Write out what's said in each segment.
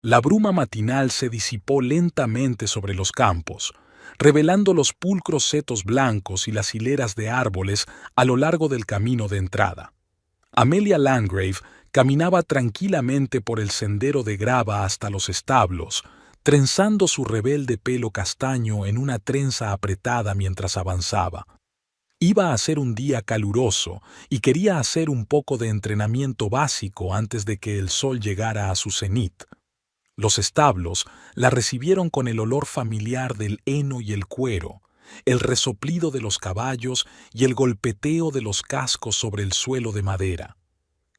La bruma matinal se disipó lentamente sobre los campos, revelando los pulcros setos blancos y las hileras de árboles a lo largo del camino de entrada. Amelia Landgrave caminaba tranquilamente por el sendero de grava hasta los establos, trenzando su rebelde pelo castaño en una trenza apretada mientras avanzaba. Iba a ser un día caluroso y quería hacer un poco de entrenamiento básico antes de que el sol llegara a su cenit. Los establos la recibieron con el olor familiar del heno y el cuero, el resoplido de los caballos y el golpeteo de los cascos sobre el suelo de madera.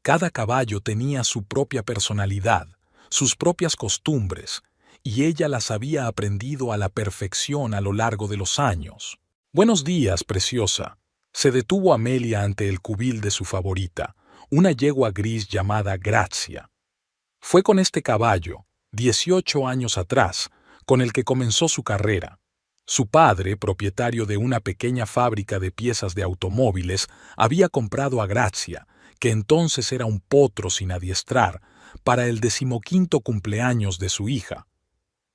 Cada caballo tenía su propia personalidad, sus propias costumbres, y ella las había aprendido a la perfección a lo largo de los años. «Buenos días, preciosa», se detuvo Amelia ante el cubil de su favorita, una yegua gris llamada Grazia. Fue con este caballo, 18 años atrás, con el que comenzó su carrera. Su padre, propietario de una pequeña fábrica de piezas de automóviles, había comprado a Grazia, que entonces era un potro sin adiestrar, para el 15º cumpleaños de su hija.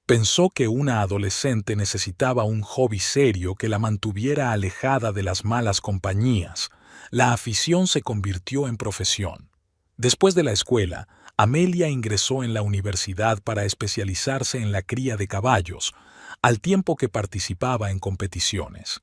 Pensó que una adolescente necesitaba un hobby serio que la mantuviera alejada de las malas compañías. La afición se convirtió en profesión. Después de la escuela, Amelia ingresó en la universidad para especializarse en la cría de caballos, al tiempo que participaba en competiciones.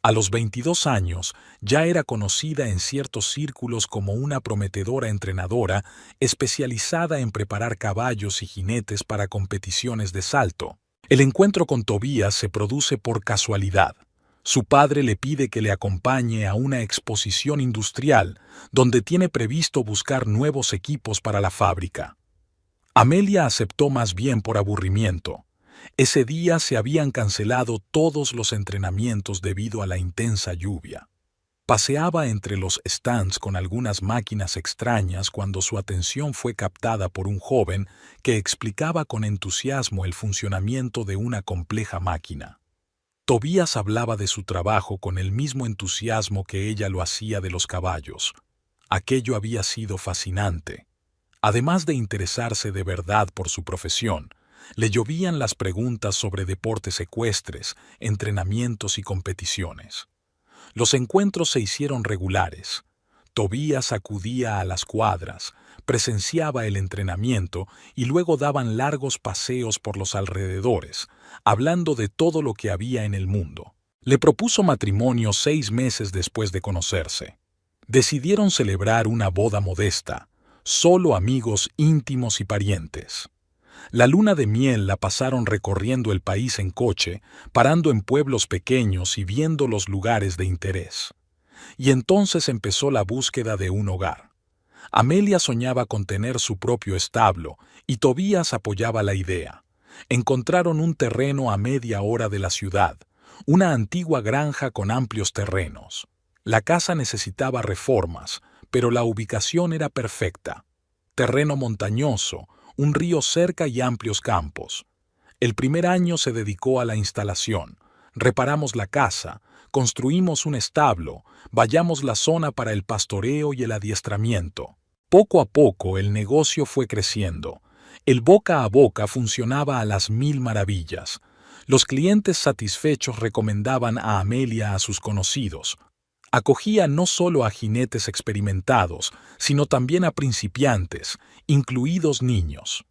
A los 22 años ya era conocida en ciertos círculos como una prometedora entrenadora especializada en preparar caballos y jinetes para competiciones de salto. El encuentro con Tobías se produce por casualidad. Su padre le pide que le acompañe a una exposición industrial donde tiene previsto buscar nuevos equipos para la fábrica. Amelia aceptó más bien por aburrimiento. Ese día se habían cancelado todos los entrenamientos debido a la intensa lluvia. Paseaba entre los stands con algunas máquinas extrañas cuando su atención fue captada por un joven que explicaba con entusiasmo el funcionamiento de una compleja máquina. Tobías hablaba de su trabajo con el mismo entusiasmo que ella lo hacía de los caballos. Aquello había sido fascinante. Además de interesarse de verdad por su profesión, le llovían las preguntas sobre deportes ecuestres, entrenamientos y competiciones. Los encuentros se hicieron regulares. Tobías acudía a las cuadras, presenciaba el entrenamiento y luego daban largos paseos por los alrededores, hablando de todo lo que había en el mundo. Le propuso matrimonio 6 meses después de conocerse. Decidieron celebrar una boda modesta, solo amigos íntimos y parientes. La luna de miel la pasaron recorriendo el país en coche, parando en pueblos pequeños y viendo los lugares de interés. Y entonces empezó la búsqueda de un hogar. Amelia soñaba con tener su propio establo y Tobías apoyaba la idea. Encontraron un terreno a media hora de la ciudad, una antigua granja con amplios terrenos. La casa necesitaba reformas, pero la ubicación era perfecta. Terreno montañoso, un río cerca y amplios campos. El primer año se dedicó a la instalación. Reparamos la casa, construimos un establo, vallamos la zona para el pastoreo y el adiestramiento. Poco a poco el negocio fue creciendo. El boca a boca funcionaba a las 1000 maravillas. Los clientes satisfechos recomendaban a Amelia a sus conocidos. Acogía no solo a jinetes experimentados, sino también a principiantes, incluidos niños.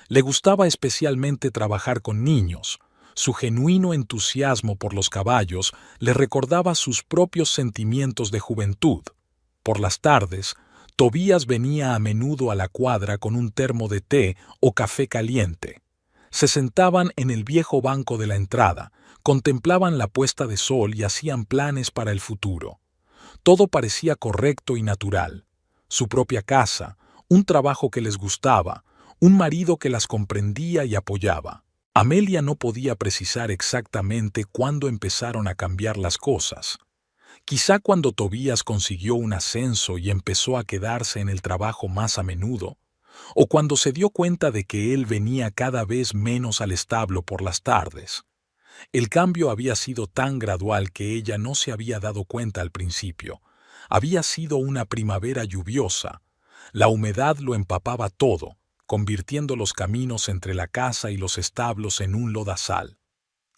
Le gustaba especialmente trabajar con niños. Su genuino entusiasmo por los caballos le recordaba sus propios sentimientos de juventud. Por las tardes, Tobías venía a menudo a la cuadra con un termo de té o café caliente. Se sentaban en el viejo banco de la entrada, contemplaban la puesta de sol y hacían planes para el futuro. Todo parecía correcto y natural. Su propia casa, un trabajo que les gustaba, un marido que las comprendía y apoyaba. Amelia no podía precisar exactamente cuándo empezaron a cambiar las cosas. Quizá cuando Tobías consiguió un ascenso y empezó a quedarse en el trabajo más a menudo, o cuando se dio cuenta de que él venía cada vez menos al establo por las tardes. El cambio había sido tan gradual que ella no se había dado cuenta al principio. Había sido una primavera lluviosa. La humedad lo empapaba todo, convirtiendo los caminos entre la casa y los establos en un lodazal.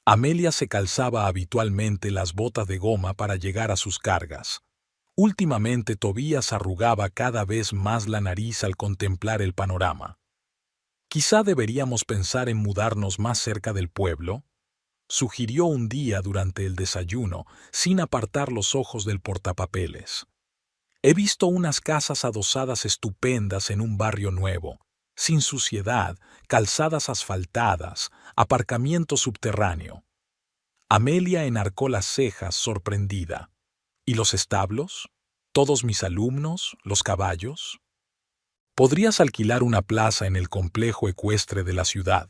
Amelia se calzaba habitualmente las botas de goma para llegar a sus cargas. Últimamente Tobías arrugaba cada vez más la nariz al contemplar el panorama. «Quizá deberíamos pensar en mudarnos más cerca del pueblo», sugirió un día durante el desayuno, sin apartar los ojos del portapapeles. «He visto unas casas adosadas estupendas en un barrio nuevo, sin suciedad, calzadas asfaltadas, aparcamiento subterráneo». Amelia enarcó las cejas, sorprendida. «¿Y los establos? ¿Todos mis alumnos? ¿Los caballos?» «Podrías alquilar una plaza en el complejo ecuestre de la ciudad.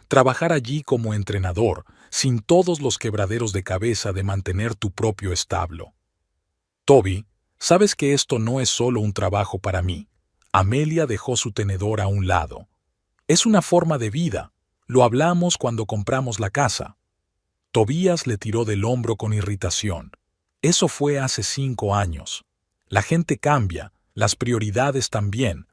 Trabajar allí como entrenador, sin todos los quebraderos de cabeza de mantener tu propio establo». «Toby, sabes que esto no es solo un trabajo para mí». Amelia dejó su tenedor a un lado. «Es una forma de vida. Lo hablamos cuando compramos la casa». Tobías le tiró del hombro con irritación. «Eso fue hace 5 años. La gente cambia, las prioridades también.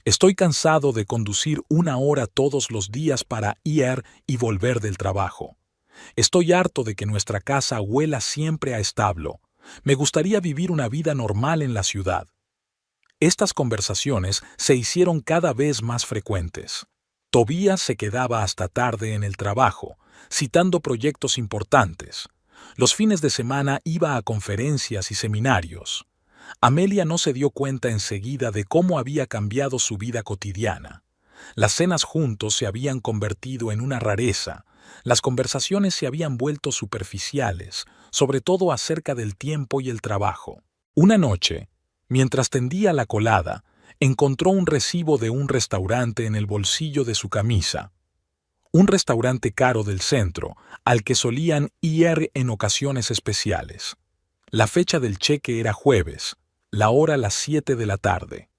Estoy cansado de conducir 1 hora todos los días para ir y volver del trabajo. Estoy harto de que nuestra casa huela siempre a establo. Me gustaría vivir una vida normal en la ciudad». Estas conversaciones se hicieron cada vez más frecuentes. Tobías se quedaba hasta tarde en el trabajo, citando proyectos importantes. Los fines de semana iba a conferencias y seminarios. Amelia no se dio cuenta enseguida de cómo había cambiado su vida cotidiana. Las cenas juntos se habían convertido en una rareza. Las conversaciones se habían vuelto superficiales, sobre todo acerca del tiempo y el trabajo. Una noche, mientras tendía la colada, encontró un recibo de un restaurante en el bolsillo de su camisa. Un restaurante caro del centro, al que solían ir en ocasiones especiales. La fecha del cheque era jueves, la hora las 7 de la tarde.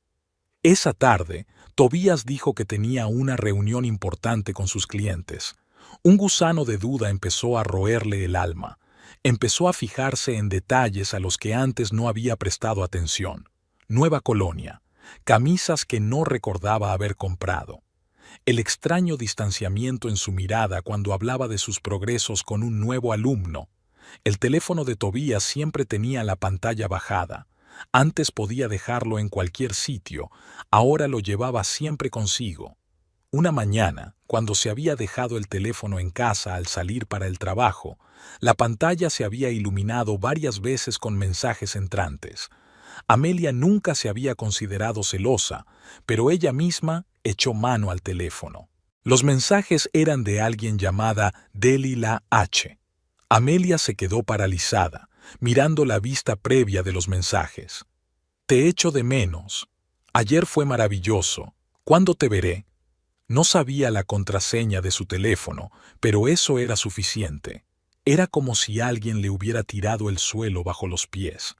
Esa tarde, Tobías dijo que tenía una reunión importante con sus clientes. Un gusano de duda empezó a roerle el alma. Empezó a fijarse en detalles a los que antes no había prestado atención. Nueva colonia, camisas que no recordaba haber comprado. El extraño distanciamiento en su mirada cuando hablaba de sus progresos con un nuevo alumno. El teléfono de Tobías siempre tenía la pantalla bajada. Antes podía dejarlo en cualquier sitio, ahora lo llevaba siempre consigo. Una mañana, cuando se había dejado el teléfono en casa al salir para el trabajo, la pantalla se había iluminado varias veces con mensajes entrantes. Amelia nunca se había considerado celosa, pero ella misma echó mano al teléfono. Los mensajes eran de alguien llamada Delilah H. Amelia se quedó paralizada, mirando la vista previa de los mensajes. «Te echo de menos. Ayer fue maravilloso. ¿Cuándo te veré?» No sabía la contraseña de su teléfono, pero eso era suficiente. Era como si alguien le hubiera tirado el suelo bajo los pies.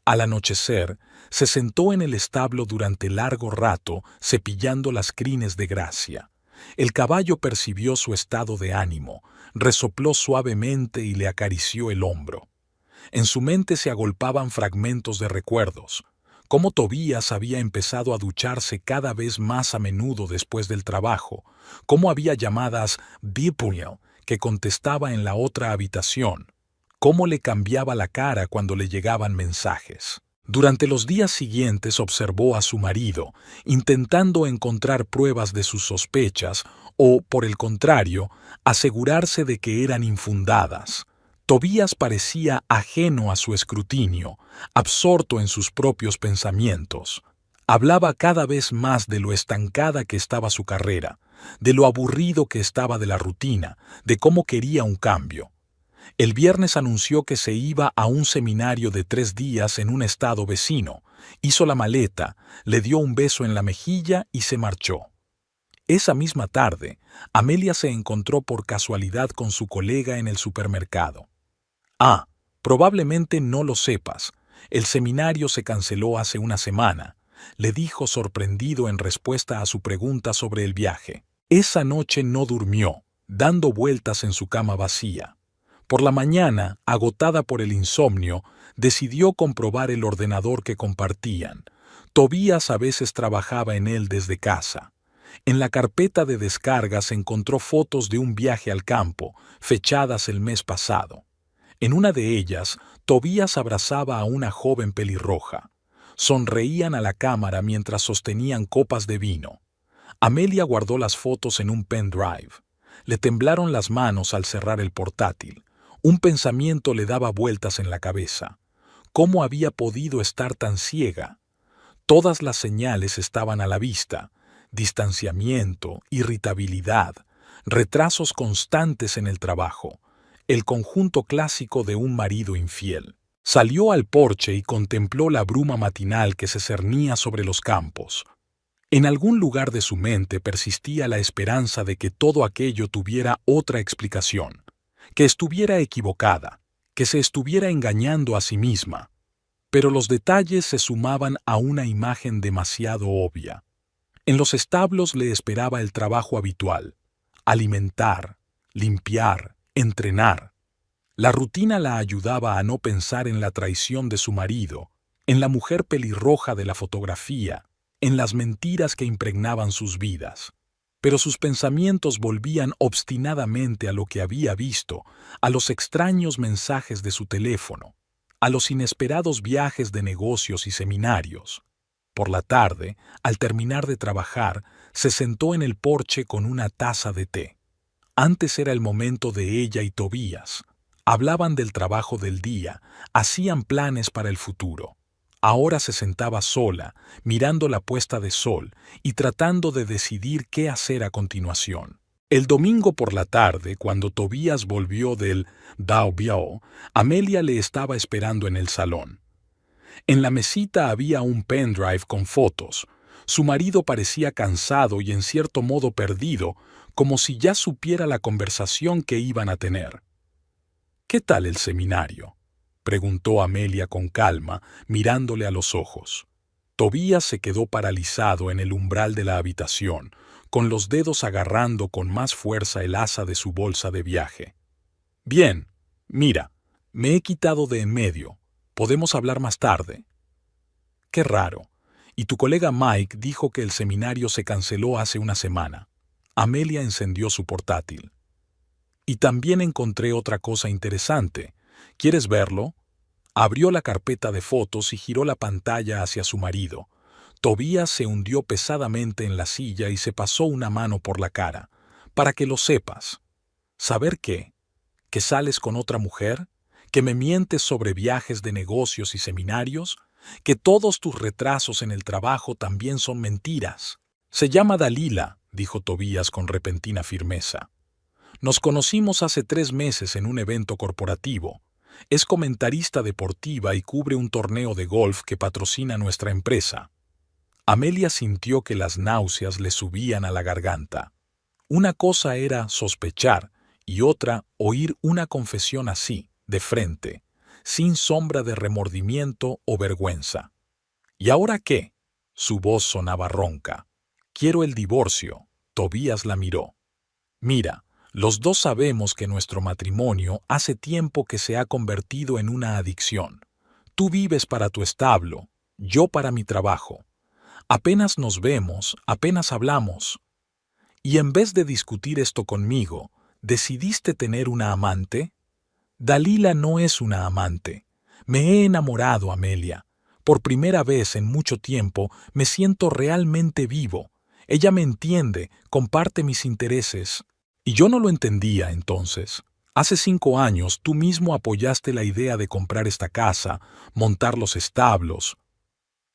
Al anochecer, se sentó en el establo durante largo rato, cepillando las crines de gracia. El caballo percibió su estado de ánimo, resopló suavemente y le acarició el hombro. En su mente se agolpaban fragmentos de recuerdos. Cómo Tobías había empezado a ducharse cada vez más a menudo después del trabajo, cómo había llamadas bipuñal que contestaba en la otra habitación, cómo le cambiaba la cara cuando le llegaban mensajes. Durante los días siguientes observó a su marido, intentando encontrar pruebas de sus sospechas o, por el contrario, asegurarse de que eran infundadas. Tobías parecía ajeno a su escrutinio, absorto en sus propios pensamientos. Hablaba cada vez más de lo estancada que estaba su carrera, de lo aburrido que estaba de la rutina, de cómo quería un cambio. El viernes anunció que se iba a un seminario de 3 días en un estado vecino, hizo la maleta, le dio un beso en la mejilla y se marchó. Esa misma tarde, Amelia se encontró por casualidad con su colega en el supermercado. «Ah, probablemente no lo sepas. El seminario se canceló hace una semana», le dijo sorprendido en respuesta a su pregunta sobre el viaje. Esa noche no durmió, dando vueltas en su cama vacía. Por la mañana, agotada por el insomnio, decidió comprobar el ordenador que compartían. Tobías a veces trabajaba en él desde casa. En la carpeta de descargas encontró fotos de un viaje al campo, fechadas el mes pasado. En una de ellas, Tobías abrazaba a una joven pelirroja. Sonreían a la cámara mientras sostenían copas de vino. Amelia guardó las fotos en un pendrive. Le temblaron las manos al cerrar el portátil. Un pensamiento le daba vueltas en la cabeza. ¿Cómo había podido estar tan ciega? Todas las señales estaban a la vista: distanciamiento, irritabilidad, retrasos constantes en el trabajo, el conjunto clásico de un marido infiel. Salió al porche y contempló la bruma matinal que se cernía sobre los campos. En algún lugar de su mente persistía la esperanza de que todo aquello tuviera otra explicación, que estuviera equivocada, que se estuviera engañando a sí misma. Pero los detalles se sumaban a una imagen demasiado obvia. En los establos le esperaba el trabajo habitual: alimentar, limpiar, entrenar. La rutina la ayudaba a no pensar en la traición de su marido, en la mujer pelirroja de la fotografía, en las mentiras que impregnaban sus vidas. Pero sus pensamientos volvían obstinadamente a lo que había visto, a los extraños mensajes de su teléfono, a los inesperados viajes de negocios y seminarios. Por la tarde, al terminar de trabajar, se sentó en el porche con una taza de té. Antes era el momento de ella y Tobías. Hablaban del trabajo del día, hacían planes para el futuro. Ahora se sentaba sola, mirando la puesta de sol y tratando de decidir qué hacer a continuación. El domingo por la tarde, cuando Tobías volvió del Dao Biao, Amelia le estaba esperando en el salón. En la mesita había un pendrive con fotos. Su marido parecía cansado y en cierto modo perdido, como si ya supiera la conversación que iban a tener. «¿Qué tal el seminario?», preguntó Amelia con calma, mirándole a los ojos. Tobías se quedó paralizado en el umbral de la habitación, con los dedos agarrando con más fuerza el asa de su bolsa de viaje. «Bien, mira, me he quitado de en medio. Podemos hablar más tarde». «Qué raro. Y tu colega Mike dijo que el seminario se canceló hace una semana». Amelia encendió su portátil. «Y también encontré otra cosa interesante. ¿Quieres verlo?». Abrió la carpeta de fotos y giró la pantalla hacia su marido. Tobías se hundió pesadamente en la silla y se pasó una mano por la cara. «Para que lo sepas». «¿Saber qué? ¿Que sales con otra mujer? ¿Que me mientes sobre viajes de negocios y seminarios? ¿Que todos tus retrasos en el trabajo también son mentiras?». «Se llama Dalila», dijo Tobías con repentina firmeza. «Nos conocimos hace 3 meses en un evento corporativo. Es comentarista deportiva y cubre un torneo de golf que patrocina nuestra empresa». Amelia sintió que las náuseas le subían a la garganta. Una cosa era sospechar y otra oír una confesión así, de frente, sin sombra de remordimiento o vergüenza. «¿Y ahora qué?». Su voz sonaba ronca. «Quiero el divorcio». Tobías la miró. «Mira, los dos sabemos que nuestro matrimonio hace tiempo que se ha convertido en una adicción. Tú vives para tu establo, yo para mi trabajo. Apenas nos vemos, apenas hablamos. Y en vez de discutir esto conmigo, ¿decidiste tener una amante?». «Dalila no es una amante. Me he enamorado, Amelia. Por primera vez en mucho tiempo me siento realmente vivo. Ella me entiende, comparte mis intereses». «Y yo no lo entendía entonces. Hace 5 años tú mismo apoyaste la idea de comprar esta casa, montar los establos».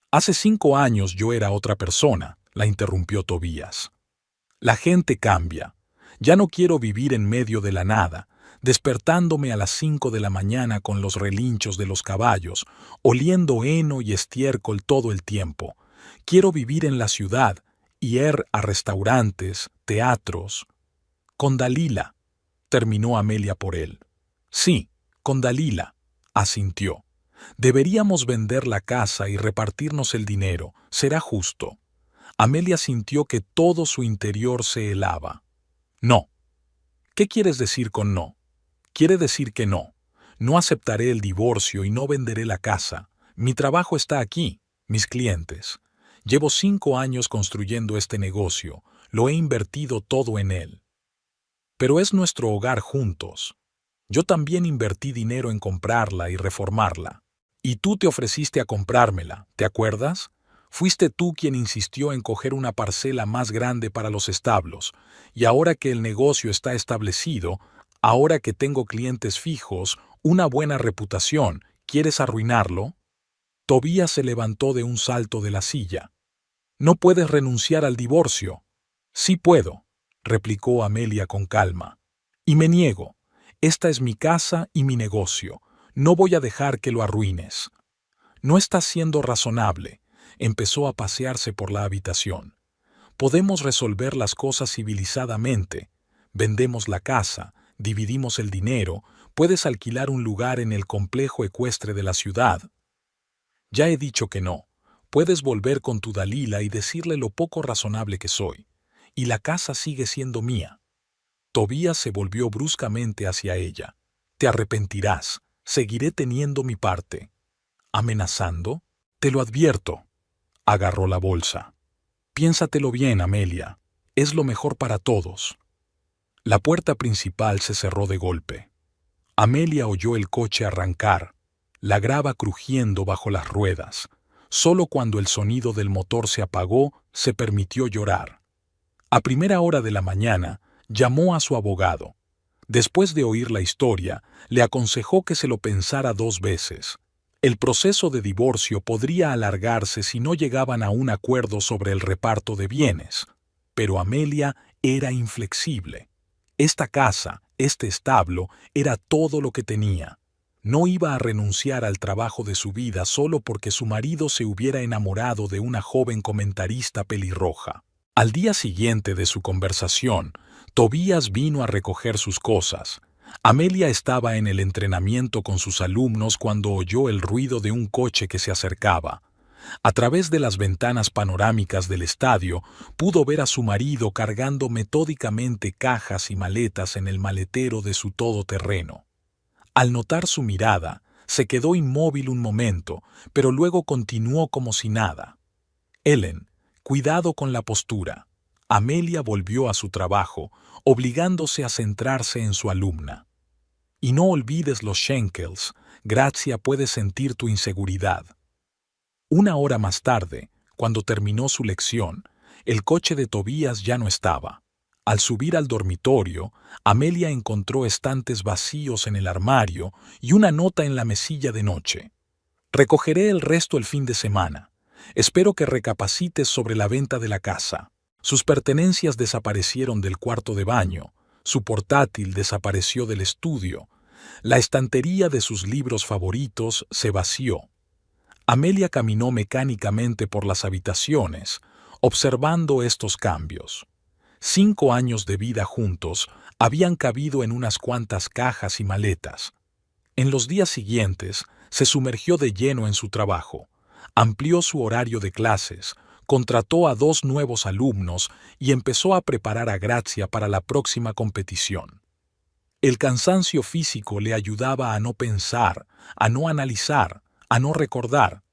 «Hace 5 años yo era otra persona», la interrumpió Tobías. «La gente cambia. Ya no quiero vivir en medio de la nada, despertándome a las 5 de la mañana con los relinchos de los caballos, oliendo heno y estiércol todo el tiempo. Quiero vivir en la ciudad, ir a restaurantes, teatros». «Con Dalila», terminó Amelia por él. «Sí, con Dalila», asintió. «Deberíamos vender la casa y repartirnos el dinero. Será justo». Amelia sintió que todo su interior se helaba. «No». «¿Qué quieres decir con no?». «Quiere decir que no. No aceptaré el divorcio y no venderé la casa. Mi trabajo está aquí, mis clientes. Llevo 5 años construyendo este negocio. Lo he invertido todo en él. Pero es nuestro hogar juntos. Yo también invertí dinero en comprarla y reformarla. Y tú te ofreciste a comprármela, ¿te acuerdas? Fuiste tú quien insistió en coger una parcela más grande para los establos, y ahora que el negocio está establecido, ahora que tengo clientes fijos, una buena reputación, ¿quieres arruinarlo? Tobías se levantó de un salto de la silla. No puedes renunciar al divorcio. Sí puedo, replicó Amelia con calma. Y me niego. Esta es mi casa y mi negocio. No voy a dejar que lo arruines. No estás siendo razonable. Empezó a pasearse por la habitación. Podemos resolver las cosas civilizadamente. Vendemos la casa, dividimos el dinero, puedes alquilar un lugar en el complejo ecuestre de la ciudad. Ya he dicho que no. Puedes volver con tu Dalila y decirle lo poco razonable que soy. Y la casa sigue siendo mía. Tobías se volvió bruscamente hacia ella. Te arrepentirás. Seguiré teniendo mi parte. ¿Amenazando? Te lo advierto. Agarró la bolsa. Piénsatelo bien, Amelia. Es lo mejor para todos. La puerta principal se cerró de golpe. Amelia oyó el coche arrancar, la grava crujiendo bajo las ruedas. Solo cuando el sonido del motor se apagó, se permitió llorar. A primera hora de la mañana, llamó a su abogado. Después de oír la historia, le aconsejó que se lo pensara 2 veces. El proceso de divorcio podría alargarse si no llegaban a un acuerdo sobre el reparto de bienes. Pero Amelia era inflexible. Esta casa, este establo, era todo lo que tenía. No iba a renunciar al trabajo de su vida solo porque su marido se hubiera enamorado de una joven comentarista pelirroja. Al día siguiente de su conversación, Tobías vino a recoger sus cosas. Amelia estaba en el entrenamiento con sus alumnos cuando oyó el ruido de un coche que se acercaba. A través de las ventanas panorámicas del estadio, pudo ver a su marido cargando metódicamente cajas y maletas en el maletero de su todoterreno. Al notar su mirada, se quedó inmóvil un momento, pero luego continuó como si nada. Ellen, cuidado con la postura. Amelia volvió a su trabajo, obligándose a centrarse en su alumna. Y no olvides los Schenkels, Grazia puede sentir tu inseguridad. Una hora más tarde, cuando terminó su lección, el coche de Tobías ya no estaba. Al subir al dormitorio, Amelia encontró estantes vacíos en el armario y una nota en la mesilla de noche. Recogeré el resto el fin de semana. Espero que recapacites sobre la venta de la casa. Sus pertenencias desaparecieron del cuarto de baño, su portátil desapareció del estudio, la estantería de sus libros favoritos se vació. Amelia caminó mecánicamente por las habitaciones, observando estos cambios. 5 años de vida juntos habían cabido en unas cuantas cajas y maletas. En los días siguientes, se sumergió de lleno en su trabajo, amplió su horario de clases, contrató a 2 nuevos alumnos y empezó a preparar a Grazia para la próxima competición. El cansancio físico le ayudaba a no pensar, a no analizar, a no recordar,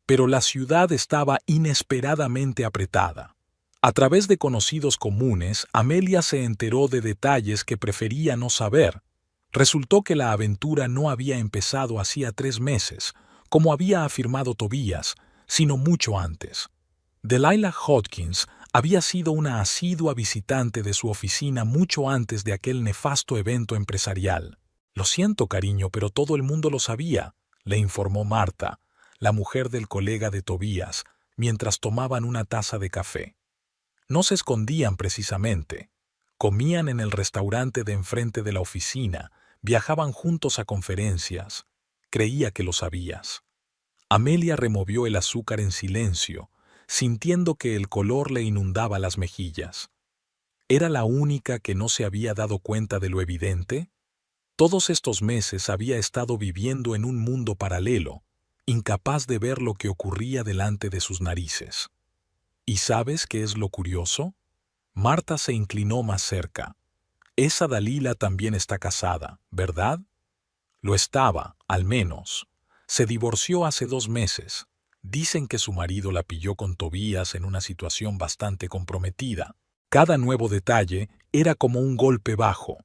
pero la ciudad estaba inesperadamente apretada. A través de conocidos comunes, Amelia se enteró de detalles que prefería no saber. Resultó que la aventura no había empezado hacía 3 meses, como había afirmado Tobías, sino mucho antes. Delilah Hodgins había sido una asidua visitante de su oficina mucho antes de aquel nefasto evento empresarial. «Lo siento, cariño, pero todo el mundo lo sabía», le informó Marta, la mujer del colega de Tobías, mientras tomaban una taza de café. No se escondían precisamente. Comían en el restaurante de enfrente de la oficina, viajaban juntos a conferencias. Creía que lo sabías. Amelia removió el azúcar en silencio, sintiendo que el color le inundaba las mejillas. ¿Era la única que no se había dado cuenta de lo evidente? Todos estos meses había estado viviendo en un mundo paralelo, incapaz de ver lo que ocurría delante de sus narices. ¿Y sabes qué es lo curioso? Marta se inclinó más cerca. Esa Dalila también está casada, ¿verdad? Lo estaba, al menos. Se divorció hace 2 meses. Dicen que su marido la pilló con Tobías en una situación bastante comprometida. Cada nuevo detalle era como un golpe bajo.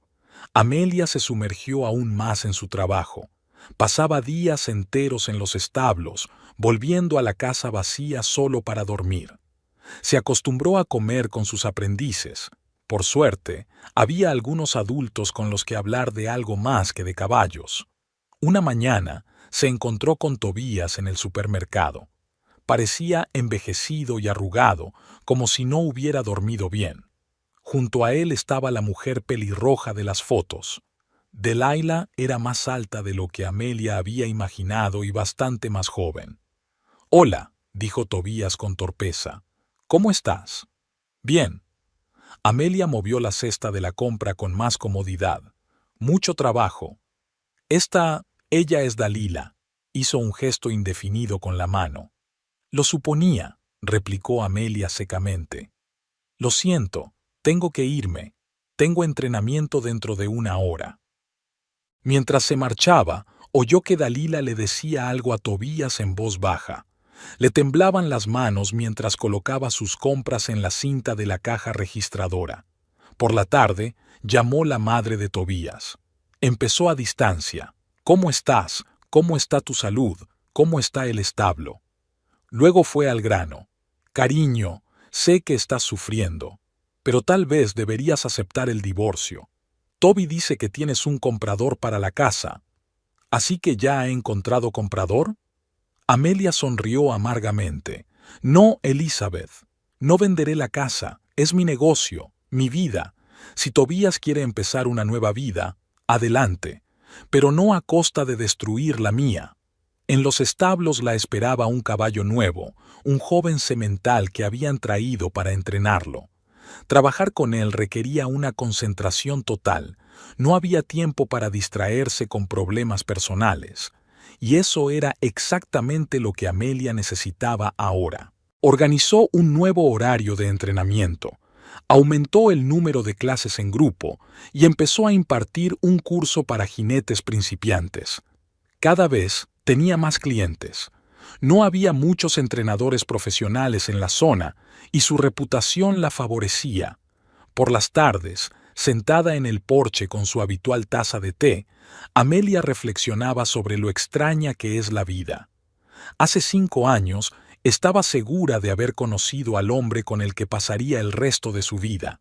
Amelia se sumergió aún más en su trabajo. Pasaba días enteros en los establos, volviendo a la casa vacía solo para dormir. Se acostumbró a comer con sus aprendices. Por suerte, había algunos adultos con los que hablar de algo más que de caballos. Una mañana se encontró con Tobías en el supermercado. Parecía envejecido y arrugado, como si no hubiera dormido bien. Junto a él estaba la mujer pelirroja de las fotos. Delilah era más alta de lo que Amelia había imaginado y bastante más joven. «Hola», dijo Tobías con torpeza. «¿Cómo estás?» «Bien». Amelia movió la cesta de la compra con más comodidad. «Mucho trabajo». Ella es Dalila», hizo un gesto indefinido con la mano. «Lo suponía», replicó Amelia secamente. «Lo siento, tengo que irme. Tengo entrenamiento dentro de 1 hora». Mientras se marchaba, oyó que Dalila le decía algo a Tobías en voz baja. Le temblaban las manos mientras colocaba sus compras en la cinta de la caja registradora. Por la tarde, llamó la madre de Tobías. Empezó a distancia. «¿Cómo estás? ¿Cómo está tu salud? ¿Cómo está el establo?» Luego fue al grano. «Cariño, sé que estás sufriendo, pero tal vez deberías aceptar el divorcio. Toby dice que tienes un comprador para la casa. ¿Así que ya ha encontrado comprador?» Amelia sonrió amargamente. «No, Elizabeth. No venderé la casa. Es mi negocio, mi vida. Si Tobías quiere empezar una nueva vida, adelante, pero no a costa de destruir la mía». En los establos la esperaba un caballo nuevo, un joven semental que habían traído para entrenarlo. Trabajar con él requería una concentración total. No había tiempo para distraerse con problemas personales. Y eso era exactamente lo que Amelia necesitaba ahora. Organizó un nuevo horario de entrenamiento, aumentó el número de clases en grupo y empezó a impartir un curso para jinetes principiantes. Cada vez tenía más clientes. No había muchos entrenadores profesionales en la zona y su reputación la favorecía. Por las tardes, sentada en el porche con su habitual taza de té, Amelia reflexionaba sobre lo extraña que es la vida. Hace 5 años estaba segura de haber conocido al hombre con el que pasaría el resto de su vida.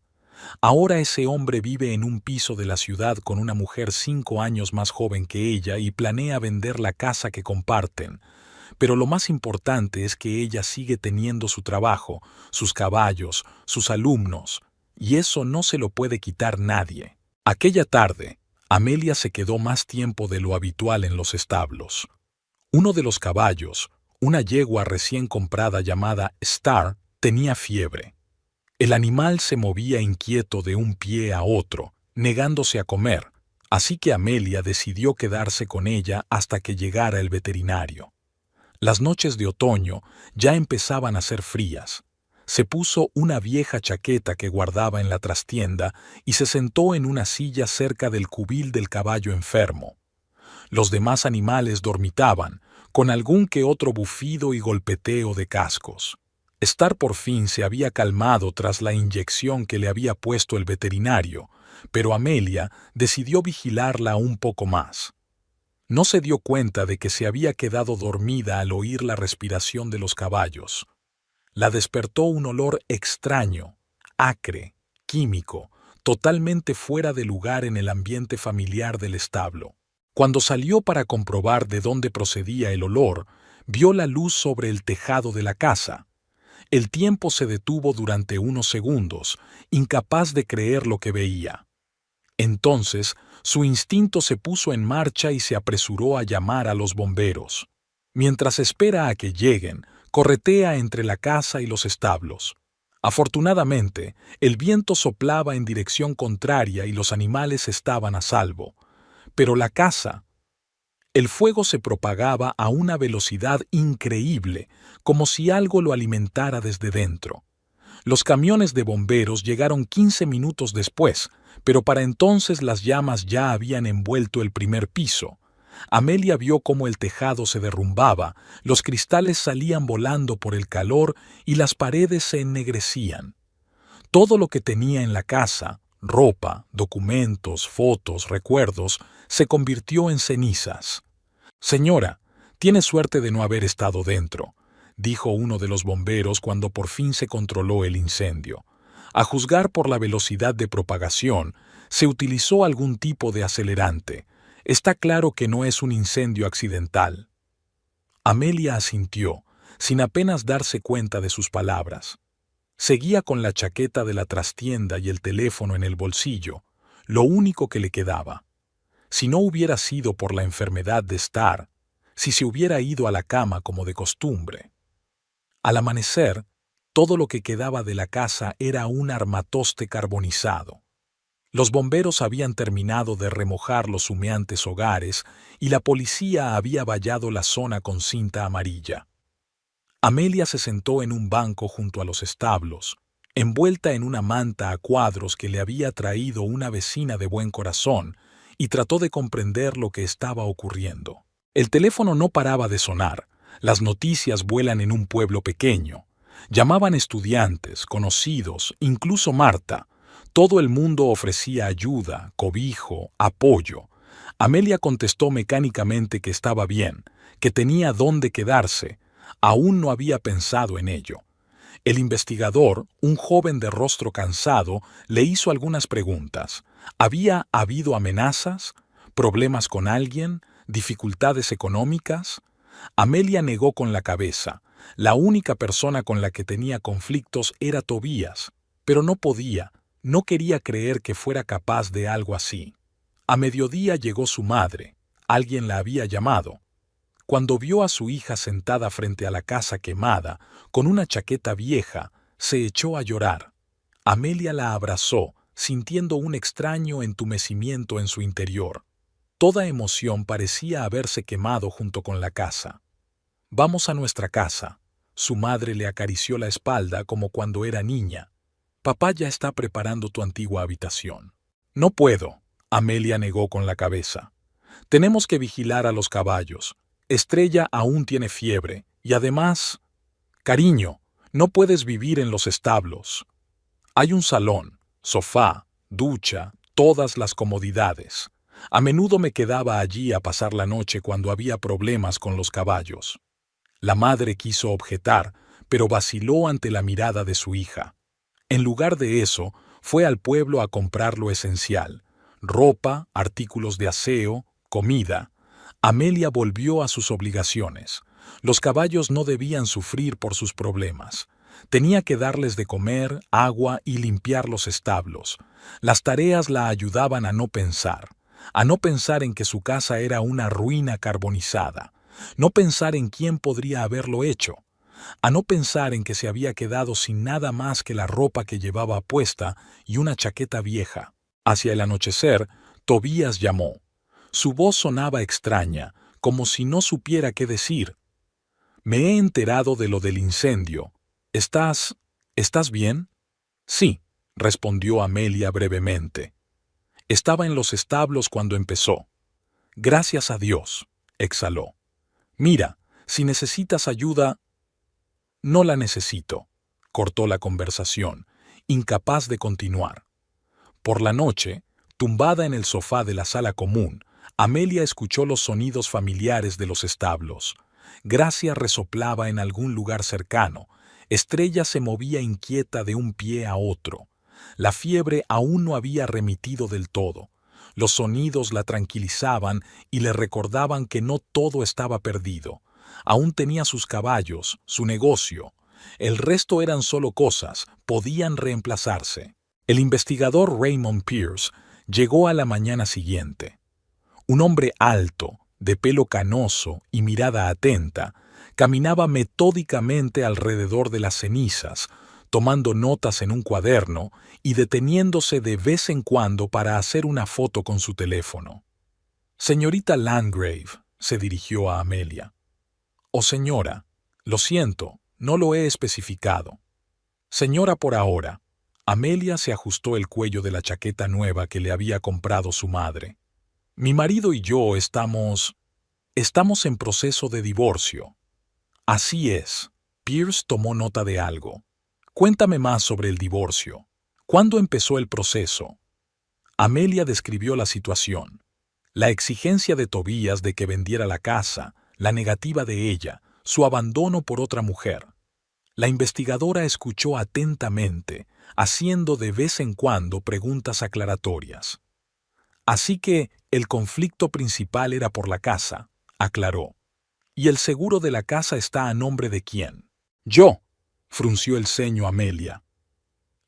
Ahora ese hombre vive en un piso de la ciudad con una mujer 5 años más joven que ella y planea vender la casa que comparten. Pero lo más importante es que ella sigue teniendo su trabajo, sus caballos, sus alumnos, y eso no se lo puede quitar nadie. Aquella tarde, Amelia se quedó más tiempo de lo habitual en los establos. Uno de los caballos, una yegua recién comprada llamada Star, tenía fiebre. El animal se movía inquieto de un pie a otro, negándose a comer, así que Amelia decidió quedarse con ella hasta que llegara el veterinario. Las noches de otoño ya empezaban a ser frías. Se puso una vieja chaqueta que guardaba en la trastienda y se sentó en una silla cerca del cubil del caballo enfermo. Los demás animales dormitaban, con algún que otro bufido y golpeteo de cascos. Star por fin se había calmado tras la inyección que le había puesto el veterinario, pero Amelia decidió vigilarla un poco más. No se dio cuenta de que se había quedado dormida al oír la respiración de los caballos. La despertó un olor extraño, acre, químico, totalmente fuera de lugar en el ambiente familiar del establo. Cuando salió para comprobar de dónde procedía el olor, vio la luz sobre el tejado de la casa. El tiempo se detuvo durante unos segundos, incapaz de creer lo que veía. Entonces, su instinto se puso en marcha y se apresuró a llamar a los bomberos. Mientras espera a que lleguen, corretea entre la casa y los establos. Afortunadamente, el viento soplaba en dirección contraria y los animales estaban a salvo. Pero la casa... El fuego se propagaba a una velocidad increíble, como si algo lo alimentara desde dentro. Los camiones de bomberos llegaron 15 minutos después, pero para entonces las llamas ya habían envuelto el primer piso. Amelia vio cómo el tejado se derrumbaba, los cristales salían volando por el calor y las paredes se ennegrecían. Todo lo que tenía en la casa, ropa, documentos, fotos, recuerdos, se convirtió en cenizas. Señora, tiene suerte de no haber estado dentro, dijo uno de los bomberos cuando por fin se controló el incendio. A juzgar por la velocidad de propagación, se utilizó algún tipo de acelerante. Está claro que no es un incendio accidental. Amelia asintió, sin apenas darse cuenta de sus palabras. Seguía con la chaqueta de la trastienda y el teléfono en el bolsillo, lo único que le quedaba. Si no hubiera sido por la enfermedad de Star, si se hubiera ido a la cama como de costumbre. Al amanecer, todo lo que quedaba de la casa era un armatoste carbonizado. Los bomberos habían terminado de remojar los humeantes hogares y la policía había vallado la zona con cinta amarilla. Amelia se sentó en un banco junto a los establos, envuelta en una manta a cuadros que le había traído una vecina de buen corazón, y trató de comprender lo que estaba ocurriendo. El teléfono no paraba de sonar. Las noticias vuelan en un pueblo pequeño. Llamaban estudiantes, conocidos, incluso Marta. Todo el mundo ofrecía ayuda, cobijo, apoyo. Amelia contestó mecánicamente que estaba bien, que tenía dónde quedarse. Aún no había pensado en ello. El investigador, un joven de rostro cansado, le hizo algunas preguntas. ¿Había habido amenazas? ¿Problemas con alguien? ¿Dificultades económicas? Amelia negó con la cabeza. La única persona con la que tenía conflictos era Tobías, pero no quería creer que fuera capaz de algo así. A mediodía llegó su madre. Alguien la había llamado. Cuando vio a su hija sentada frente a la casa quemada, con una chaqueta vieja, se echó a llorar. Amelia la abrazó, sintiendo un extraño entumecimiento en su interior. Toda emoción parecía haberse quemado junto con la casa. «Vamos a nuestra casa». Su madre le acarició la espalda como cuando era niña. «Papá ya está preparando tu antigua habitación». «No puedo», Amelia negó con la cabeza. «Tenemos que vigilar a los caballos. Estrella aún tiene fiebre, y además... Cariño, no puedes vivir en los establos. Hay un salón, sofá, ducha, todas las comodidades. A menudo me quedaba allí a pasar la noche cuando había problemas con los caballos». La madre quiso objetar, pero vaciló ante la mirada de su hija. En lugar de eso, fue al pueblo a comprar lo esencial: ropa, artículos de aseo, comida. Amelia volvió a sus obligaciones. Los caballos no debían sufrir por sus problemas. Tenía que darles de comer, agua y limpiar los establos. Las tareas la ayudaban a no pensar en que su casa era una ruina carbonizada, no pensar en quién podría haberlo hecho, a no pensar en que se había quedado sin nada más que la ropa que llevaba puesta y una chaqueta vieja. Hacia el anochecer, Tobías llamó. Su voz sonaba extraña, como si no supiera qué decir. «Me he enterado de lo del incendio. ¿Estás bien?» «Sí», respondió Amelia brevemente. «Estaba en los establos cuando empezó». «Gracias a Dios», exhaló. «Mira, si necesitas ayuda...» «No la necesito», cortó la conversación, incapaz de continuar. Por la noche, tumbada en el sofá de la sala común, Amelia escuchó los sonidos familiares de los establos. Gracia resoplaba en algún lugar cercano. Estrella se movía inquieta de un pie a otro. La fiebre aún no había remitido del todo. Los sonidos la tranquilizaban y le recordaban que no todo estaba perdido. Aún tenía sus caballos, su negocio. El resto eran solo cosas, podían reemplazarse. El investigador Raymond Pierce llegó a la mañana siguiente. Un hombre alto, de pelo canoso y mirada atenta, caminaba metódicamente alrededor de las cenizas, tomando notas en un cuaderno y deteniéndose de vez en cuando para hacer una foto con su teléfono. «Señorita Landgrave», se dirigió a Amelia. «Oh, señora, lo siento, no lo he especificado». «Señora por ahora». Amelia se ajustó el cuello de la chaqueta nueva que le había comprado su madre. «Mi marido y yo estamos en proceso de divorcio». «Así es». Pierce tomó nota de algo. «Cuéntame más sobre el divorcio». ¿Cuándo empezó el proceso? Amelia describió la situación. La exigencia de Tobías de que vendiera la casa, la negativa de ella, su abandono por otra mujer. La investigadora escuchó atentamente, haciendo de vez en cuando preguntas aclaratorias. Así que el conflicto principal era por la casa, aclaró. ¿Y el seguro de la casa está a nombre de quién? Yo, frunció el ceño Amelia.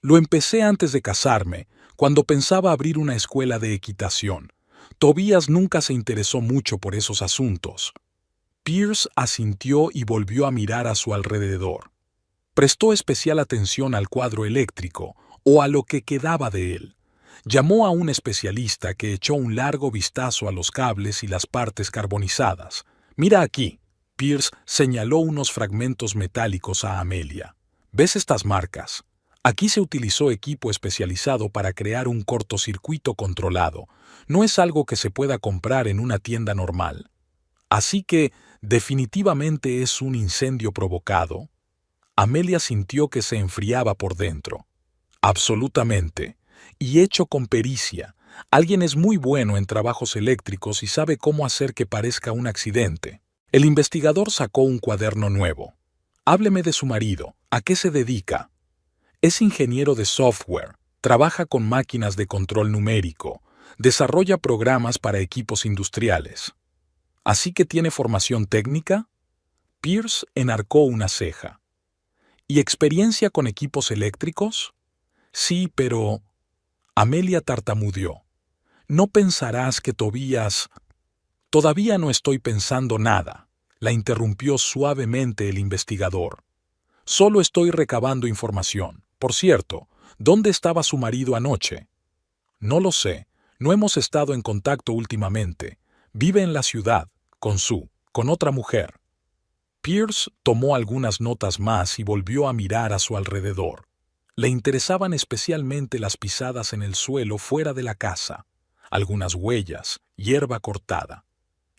Lo empecé antes de casarme, cuando pensaba abrir una escuela de equitación. Tobías nunca se interesó mucho por esos asuntos. Pierce asintió y volvió a mirar a su alrededor. Prestó especial atención al cuadro eléctrico, o a lo que quedaba de él. Llamó a un especialista que echó un largo vistazo a los cables y las partes carbonizadas. «Mira aquí», Pierce señaló unos fragmentos metálicos a Amelia. «¿Ves estas marcas? Aquí se utilizó equipo especializado para crear un cortocircuito controlado. No es algo que se pueda comprar en una tienda normal. Así que, definitivamente es un incendio provocado». Amelia sintió que se enfriaba por dentro. Absolutamente. Y hecho con pericia. Alguien es muy bueno en trabajos eléctricos y sabe cómo hacer que parezca un accidente. El investigador sacó un cuaderno nuevo. Hábleme de su marido. ¿A qué se dedica? Es ingeniero de software. Trabaja con máquinas de control numérico. Desarrolla programas para equipos industriales. ¿Así que tiene formación técnica? Pierce enarcó una ceja. ¿Y experiencia con equipos eléctricos? Sí, pero... Amelia tartamudeó. No pensarás que Tobías... Todavía no estoy pensando nada, la interrumpió suavemente el investigador. Solo estoy recabando información. Por cierto, ¿dónde estaba su marido anoche? No lo sé, no hemos estado en contacto últimamente. Vive en la ciudad, con otra mujer. Pierce tomó algunas notas más y volvió a mirar a su alrededor. Le interesaban especialmente las pisadas en el suelo fuera de la casa, algunas huellas, hierba cortada.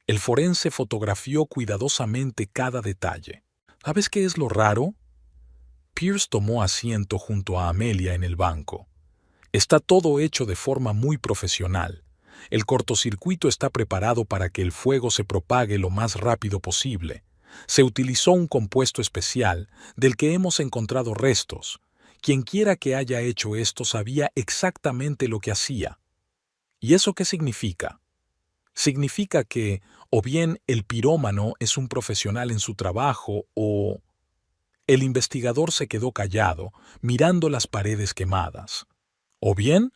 El forense fotografió cuidadosamente cada detalle. ¿Sabes qué es lo raro? Pierce tomó asiento junto a Amelia en el banco. Está todo hecho de forma muy profesional. El cortocircuito está preparado para que el fuego se propague lo más rápido posible. Se utilizó un compuesto especial del que hemos encontrado restos. Quienquiera que haya hecho esto sabía exactamente lo que hacía. ¿Y eso qué significa? Significa que, o bien el pirómano es un profesional en su trabajo, o... El investigador se quedó callado, mirando las paredes quemadas. ¿O bien?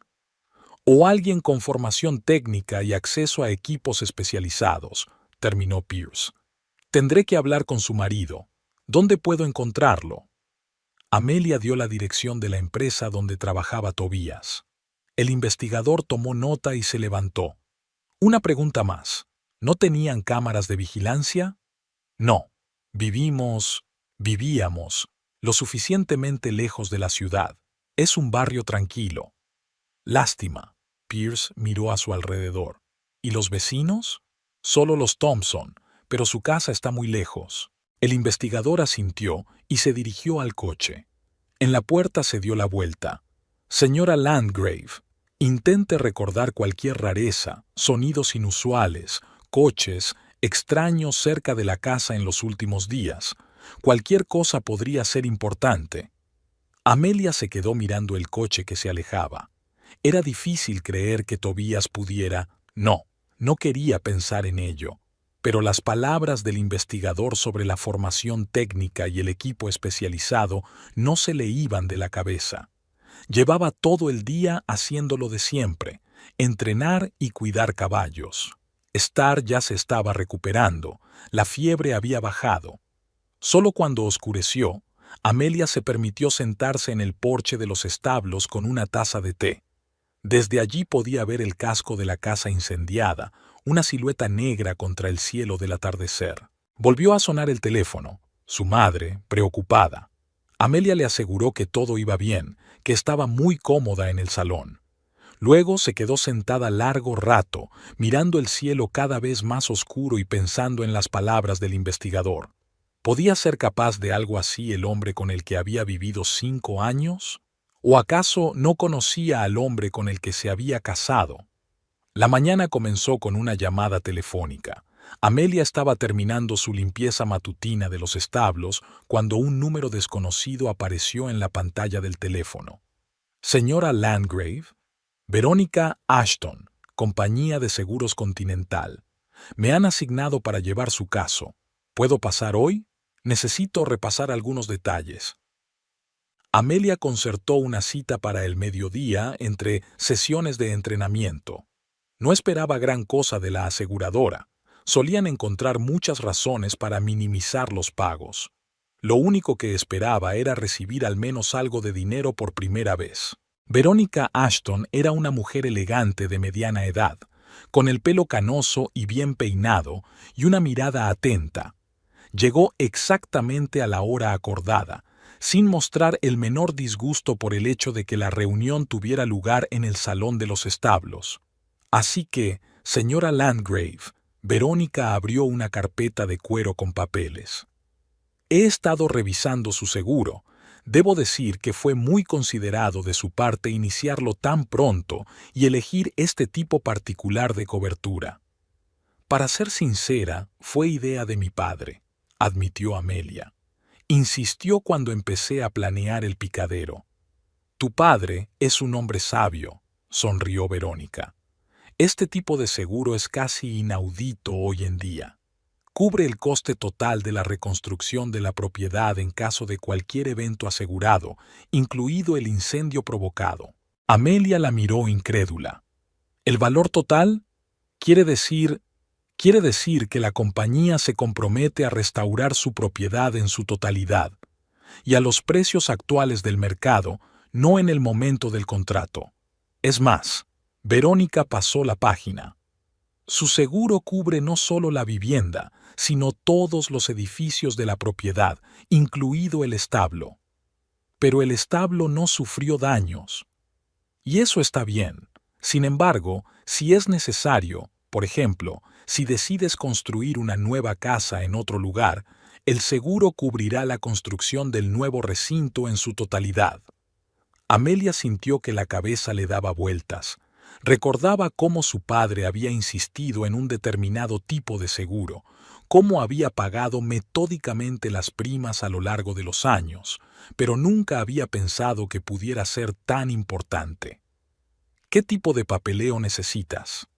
O alguien con formación técnica y acceso a equipos especializados, terminó Pierce. Tendré que hablar con su marido. ¿Dónde puedo encontrarlo? Amelia dio la dirección de la empresa donde trabajaba Tobías. El investigador tomó nota y se levantó. Una pregunta más. ¿No tenían cámaras de vigilancia? No. Vivíamos lo suficientemente lejos de la ciudad. Es un barrio tranquilo. Lástima. Pierce miró a su alrededor. ¿Y los vecinos? Solo los Thompson, pero su casa está muy lejos. El investigador asintió y se dirigió al coche. En la puerta se dio la vuelta. Señora Landgrave, intente recordar cualquier rareza, sonidos inusuales, coches, extraños cerca de la casa en los últimos días. Cualquier cosa podría ser importante. Amelia se quedó mirando el coche que se alejaba. Era difícil creer que Tobías pudiera... No quería pensar en ello. Pero las palabras del investigador sobre la formación técnica y el equipo especializado no se le iban de la cabeza. Llevaba todo el día haciendo lo de siempre, entrenar y cuidar caballos. Star ya se estaba recuperando, la fiebre había bajado. Solo cuando oscureció, Amelia se permitió sentarse en el porche de los establos con una taza de té. Desde allí podía ver el casco de la casa incendiada, una silueta negra contra el cielo del atardecer. Volvió a sonar el teléfono. Su madre, preocupada. Amelia le aseguró que todo iba bien, que estaba muy cómoda en el salón. Luego se quedó sentada largo rato, mirando el cielo cada vez más oscuro y pensando en las palabras del investigador. ¿Podía ser capaz de algo así el hombre con el que había vivido 5 años? ¿O acaso no conocía al hombre con el que se había casado? La mañana comenzó con una llamada telefónica. Amelia estaba terminando su limpieza matutina de los establos cuando un número desconocido apareció en la pantalla del teléfono. Señora Landgrave, Verónica Ashton, Compañía de Seguros Continental. Me han asignado para llevar su caso. ¿Puedo pasar hoy? Necesito repasar algunos detalles. Amelia concertó una cita para el mediodía entre sesiones de entrenamiento. No esperaba gran cosa de la aseguradora. Solían encontrar muchas razones para minimizar los pagos. Lo único que esperaba era recibir al menos algo de dinero por primera vez. Verónica Ashton era una mujer elegante de mediana edad, con el pelo canoso y bien peinado y una mirada atenta. Llegó exactamente a la hora acordada, sin mostrar el menor disgusto por el hecho de que la reunión tuviera lugar en el salón de los establos. Así que, señora Landgrave, Verónica abrió una carpeta de cuero con papeles. He estado revisando su seguro. Debo decir que fue muy considerado de su parte iniciarlo tan pronto y elegir este tipo particular de cobertura. Para ser sincera, fue idea de mi padre, admitió Amelia. Insistió cuando empecé a planear el picadero. Tu padre es un hombre sabio, sonrió Verónica. Este tipo de seguro es casi inaudito hoy en día. Cubre el coste total de la reconstrucción de la propiedad en caso de cualquier evento asegurado, incluido el incendio provocado. Amelia la miró incrédula. ¿El valor total? Quiere decir que la compañía se compromete a restaurar su propiedad en su totalidad, y a los precios actuales del mercado, no en el momento del contrato. Es más, Verónica pasó la página. Su seguro cubre no solo la vivienda, sino todos los edificios de la propiedad, incluido el establo. Pero el establo no sufrió daños. Y eso está bien. Sin embargo, si es necesario, por ejemplo, si decides construir una nueva casa en otro lugar, el seguro cubrirá la construcción del nuevo recinto en su totalidad. Amelia sintió que la cabeza le daba vueltas. Recordaba cómo su padre había insistido en un determinado tipo de seguro, cómo había pagado metódicamente las primas a lo largo de los años, pero nunca había pensado que pudiera ser tan importante. ¿Qué tipo de papeleo necesitas?,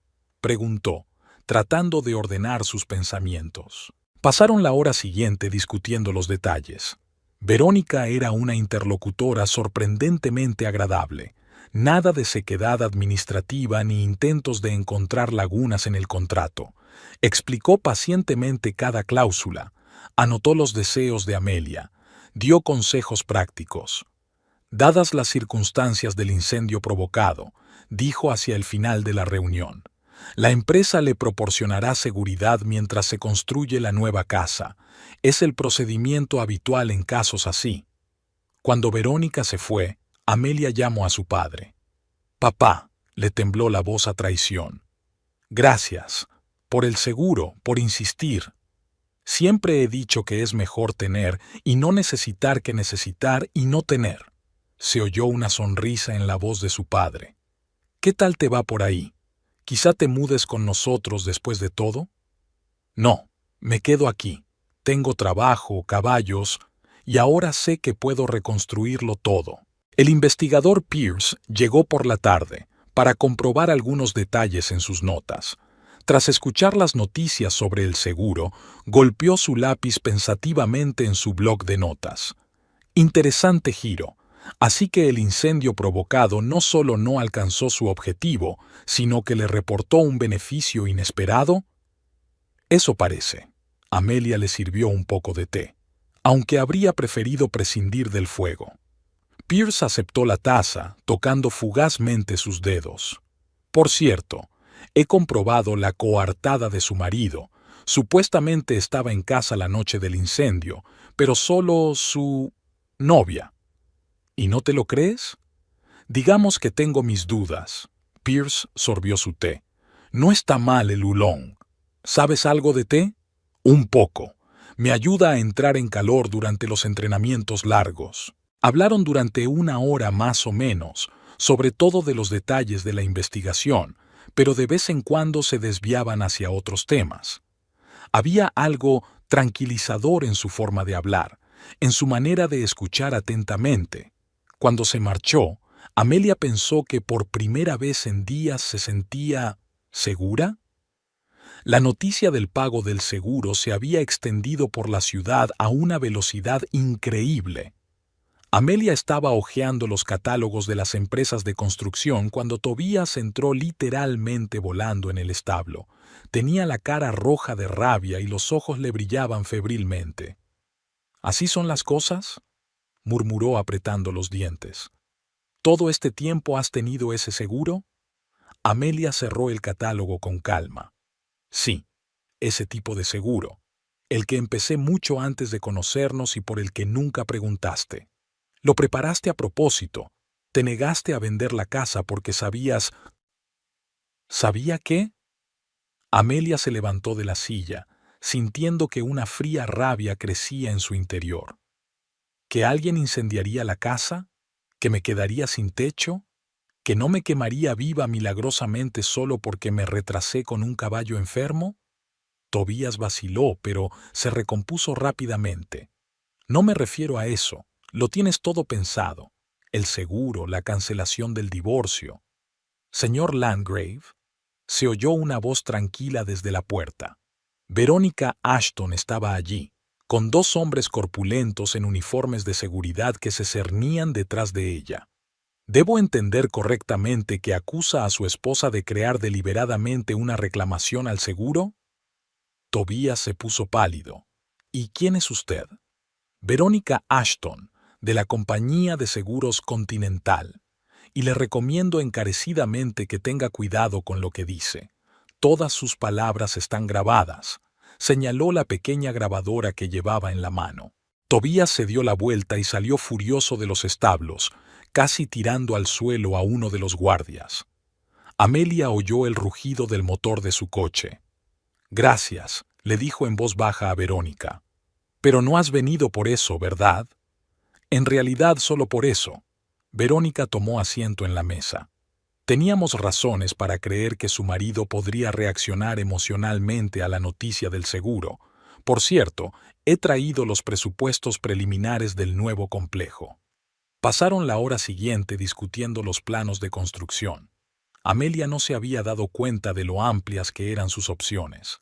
preguntó, tratando de ordenar sus pensamientos. Pasaron la hora siguiente discutiendo los detalles. Verónica era una interlocutora sorprendentemente agradable. Nada de sequedad administrativa ni intentos de encontrar lagunas en el contrato. Explicó pacientemente cada cláusula, anotó los deseos de Amelia, dio consejos prácticos. Dadas las circunstancias del incendio provocado, dijo hacia el final de la reunión, la empresa le proporcionará seguridad mientras se construye la nueva casa. Es el procedimiento habitual en casos así. Cuando Verónica se fue, Amelia llamó a su padre. Papá, le tembló la voz a traición. Gracias. Por el seguro, por insistir. Siempre he dicho que es mejor tener y no necesitar que necesitar y no tener. Se oyó una sonrisa en la voz de su padre. ¿Qué tal te va por ahí? ¿Quizá te mudes con nosotros después de todo? No, me quedo aquí. Tengo trabajo, caballos, y ahora sé que puedo reconstruirlo todo. El investigador Pierce llegó por la tarde para comprobar algunos detalles en sus notas. Tras escuchar las noticias sobre el seguro, golpeó su lápiz pensativamente en su bloc de notas. Interesante giro. Así que el incendio provocado no solo no alcanzó su objetivo, sino que le reportó un beneficio inesperado. Eso parece. Amelia le sirvió un poco de té, aunque habría preferido prescindir del fuego. Pierce aceptó la taza, tocando fugazmente sus dedos. Por cierto, he comprobado la coartada de su marido. Supuestamente estaba en casa la noche del incendio, pero solo su novia. ¿Y no te lo crees? Digamos que tengo mis dudas. Pierce sorbió su té. No está mal el oolong. ¿Sabes algo de té? Un poco. Me ayuda a entrar en calor durante los entrenamientos largos. Hablaron durante 1 hora más o menos, sobre todo de los detalles de la investigación, pero de vez en cuando se desviaban hacia otros temas. Había algo tranquilizador en su forma de hablar, en su manera de escuchar atentamente. Cuando se marchó, Amelia pensó que por primera vez en días se sentía ¿segura? La noticia del pago del seguro se había extendido por la ciudad a una velocidad increíble. Amelia estaba hojeando los catálogos de las empresas de construcción cuando Tobías entró literalmente volando en el establo. Tenía la cara roja de rabia y los ojos le brillaban febrilmente. ¿Así son las cosas?, murmuró apretando los dientes. ¿Todo este tiempo has tenido ese seguro? Amelia cerró el catálogo con calma. Sí, ese tipo de seguro, el que empecé mucho antes de conocernos y por el que nunca preguntaste. Lo preparaste a propósito. Te negaste a vender la casa porque sabías... ¿Sabía qué? Amelia se levantó de la silla, sintiendo que una fría rabia crecía en su interior. ¿Que alguien incendiaría la casa? ¿Que me quedaría sin techo? ¿Que no me quemaría viva milagrosamente solo porque me retrasé con un caballo enfermo? Tobías vaciló, pero se recompuso rápidamente. No me refiero a eso. Lo tienes todo pensado. El seguro, la cancelación del divorcio. Señor Landgrave, se oyó una voz tranquila desde la puerta. Verónica Ashton estaba allí, con 2 hombres corpulentos en uniformes de seguridad que se cernían detrás de ella. ¿Debo entender correctamente que acusa a su esposa de crear deliberadamente una reclamación al seguro? Tobías se puso pálido. ¿Y quién es usted? Verónica Ashton, de la Compañía de Seguros Continental, y le recomiendo encarecidamente que tenga cuidado con lo que dice. Todas sus palabras están grabadas, señaló la pequeña grabadora que llevaba en la mano. Tobías se dio la vuelta y salió furioso de los establos, casi tirando al suelo a uno de los guardias. Amelia oyó el rugido del motor de su coche. Gracias, le dijo en voz baja a Verónica. Pero no has venido por eso, ¿verdad? En realidad solo por eso. Verónica tomó asiento en la mesa. Teníamos razones para creer que su marido podría reaccionar emocionalmente a la noticia del seguro. Por cierto, he traído los presupuestos preliminares del nuevo complejo. Pasaron la hora siguiente discutiendo los planos de construcción. Amelia no se había dado cuenta de lo amplias que eran sus opciones.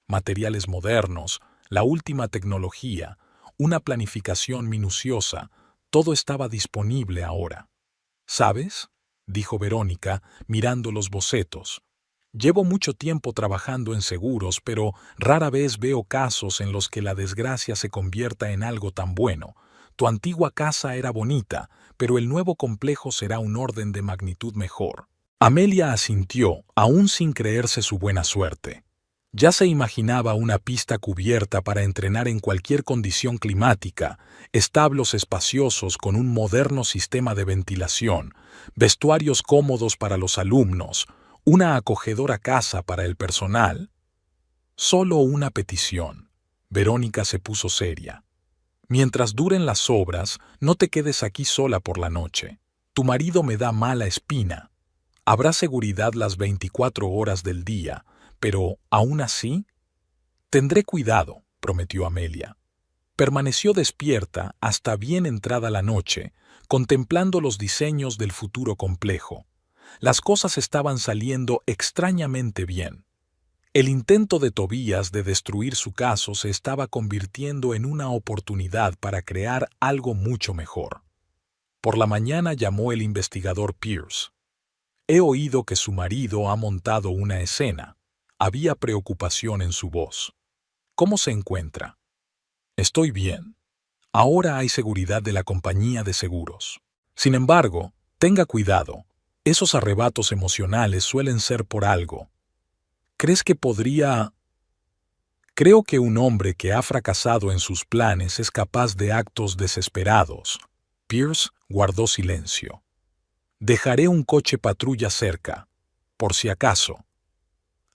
Materiales modernos, la última tecnología, una planificación minuciosa, todo estaba disponible ahora. ¿Sabes?, dijo Verónica, mirando los bocetos. Llevo mucho tiempo trabajando en seguros, pero rara vez veo casos en los que la desgracia se convierta en algo tan bueno. Tu antigua casa era bonita, pero el nuevo complejo será un orden de magnitud mejor. Amelia asintió, aún sin creerse su buena suerte. Ya se imaginaba una pista cubierta para entrenar en cualquier condición climática, establos espaciosos con un moderno sistema de ventilación, vestuarios cómodos para los alumnos, una acogedora casa para el personal. Solo una petición. Verónica se puso seria. Mientras duren las obras, no te quedes aquí sola por la noche. Tu marido me da mala espina. Habrá seguridad las 24 horas del día, pero, aún así, tendré cuidado, prometió Amelia. Permaneció despierta hasta bien entrada la noche, contemplando los diseños del futuro complejo. Las cosas estaban saliendo extrañamente bien. El intento de Tobías de destruir su caso se estaba convirtiendo en una oportunidad para crear algo mucho mejor. Por la mañana llamó el investigador Pierce. He oído que su marido ha montado una escena. Había preocupación en su voz. ¿Cómo se encuentra? Estoy bien. Ahora hay seguridad de la compañía de seguros. Sin embargo, tenga cuidado. Esos arrebatos emocionales suelen ser por algo. ¿Crees que podría...? Creo que un hombre que ha fracasado en sus planes es capaz de actos desesperados. Pierce guardó silencio. Dejaré un coche patrulla cerca, por si acaso.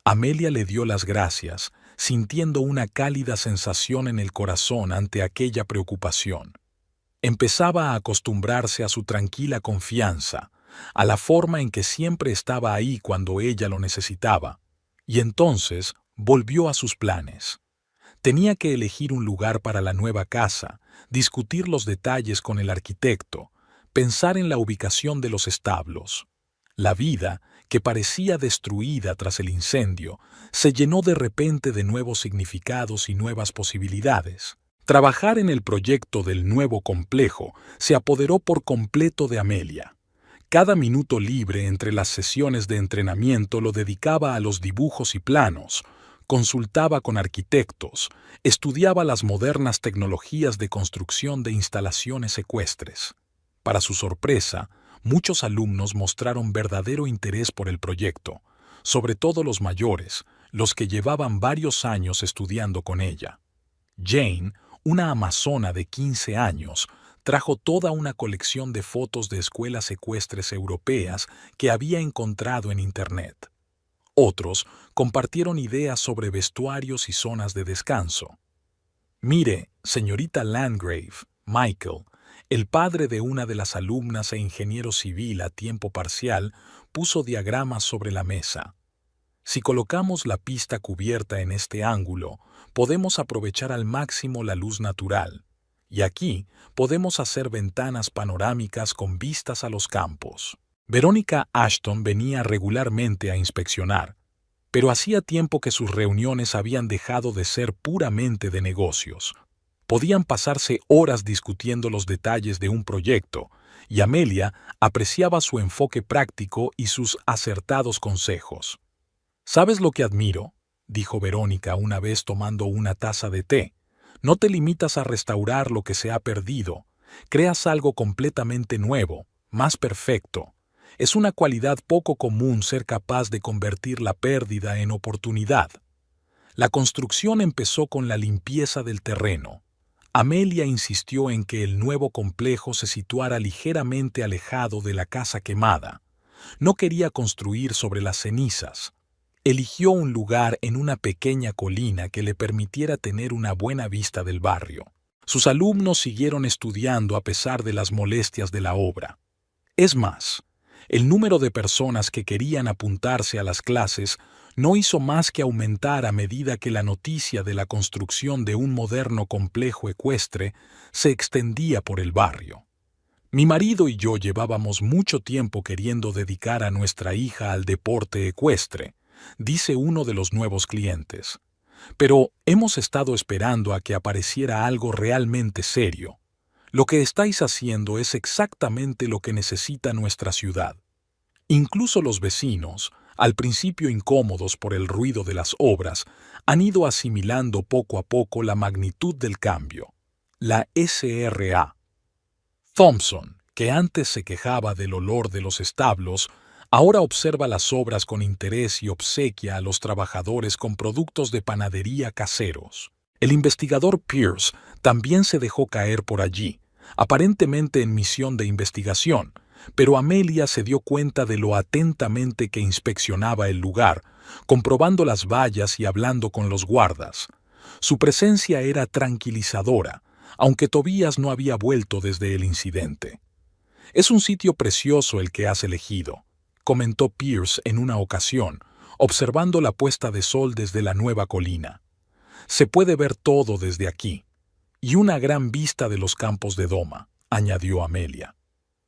Amelia le dio las gracias, sintiendo una cálida sensación en el corazón ante aquella preocupación. Empezaba a acostumbrarse a su tranquila confianza, a la forma en que siempre estaba ahí cuando ella lo necesitaba, y entonces volvió a sus planes. Tenía que elegir un lugar para la nueva casa, discutir los detalles con el arquitecto, pensar en la ubicación de los establos. La vida, que parecía destruida tras el incendio, se llenó de repente de nuevos significados y nuevas posibilidades. Trabajar en el proyecto del nuevo complejo se apoderó por completo de Amelia. Cada minuto libre entre las sesiones de entrenamiento lo dedicaba a los dibujos y planos, consultaba con arquitectos, estudiaba las modernas tecnologías de construcción de instalaciones ecuestres. Para su sorpresa, muchos alumnos mostraron verdadero interés por el proyecto, sobre todo los mayores, los que llevaban varios años estudiando con ella. Jane, una amazona de 15 años, trajo toda una colección de fotos de escuelas ecuestres europeas que había encontrado en Internet. Otros compartieron ideas sobre vestuarios y zonas de descanso. Mire, señorita Landgrave, Michael, el padre de una de las alumnas e ingeniero civil a tiempo parcial, puso diagramas sobre la mesa. Si colocamos la pista cubierta en este ángulo, podemos aprovechar al máximo la luz natural. Y aquí podemos hacer ventanas panorámicas con vistas a los campos. Verónica Ashton venía regularmente a inspeccionar, pero hacía tiempo que sus reuniones habían dejado de ser puramente de negocios. Podían pasarse horas discutiendo los detalles de un proyecto, y Amelia apreciaba su enfoque práctico y sus acertados consejos. ¿Sabes lo que admiro?, dijo Verónica una vez tomando una taza de té. No te limitas a restaurar lo que se ha perdido. Creas algo completamente nuevo, más perfecto. Es una cualidad poco común ser capaz de convertir la pérdida en oportunidad. La construcción empezó con la limpieza del terreno. Amelia insistió en que el nuevo complejo se situara ligeramente alejado de la casa quemada. No quería construir sobre las cenizas. Eligió un lugar en una pequeña colina que le permitiera tener una buena vista del barrio. Sus alumnos siguieron estudiando a pesar de las molestias de la obra. Es más, el número de personas que querían apuntarse a las clases no hizo más que aumentar a medida que la noticia de la construcción de un moderno complejo ecuestre se extendía por el barrio. Mi marido y yo llevábamos mucho tiempo queriendo dedicar a nuestra hija al deporte ecuestre, dice uno de los nuevos clientes. Pero hemos estado esperando a que apareciera algo realmente serio. Lo que estáis haciendo es exactamente lo que necesita nuestra ciudad. Incluso los vecinos, al principio incómodos por el ruido de las obras, han ido asimilando poco a poco la magnitud del cambio. La SRA. Thompson, que antes se quejaba del olor de los establos, ahora observa las obras con interés y obsequia a los trabajadores con productos de panadería caseros. El investigador Pierce también se dejó caer por allí, aparentemente en misión de investigación, pero Amelia se dio cuenta de lo atentamente que inspeccionaba el lugar, comprobando las vallas y hablando con los guardas. Su presencia era tranquilizadora, aunque Tobías no había vuelto desde el incidente. «Es un sitio precioso el que has elegido», comentó Pierce en una ocasión, observando la puesta de sol desde la nueva colina. «Se puede ver todo desde aquí. Y una gran vista de los campos de Doma», añadió Amelia.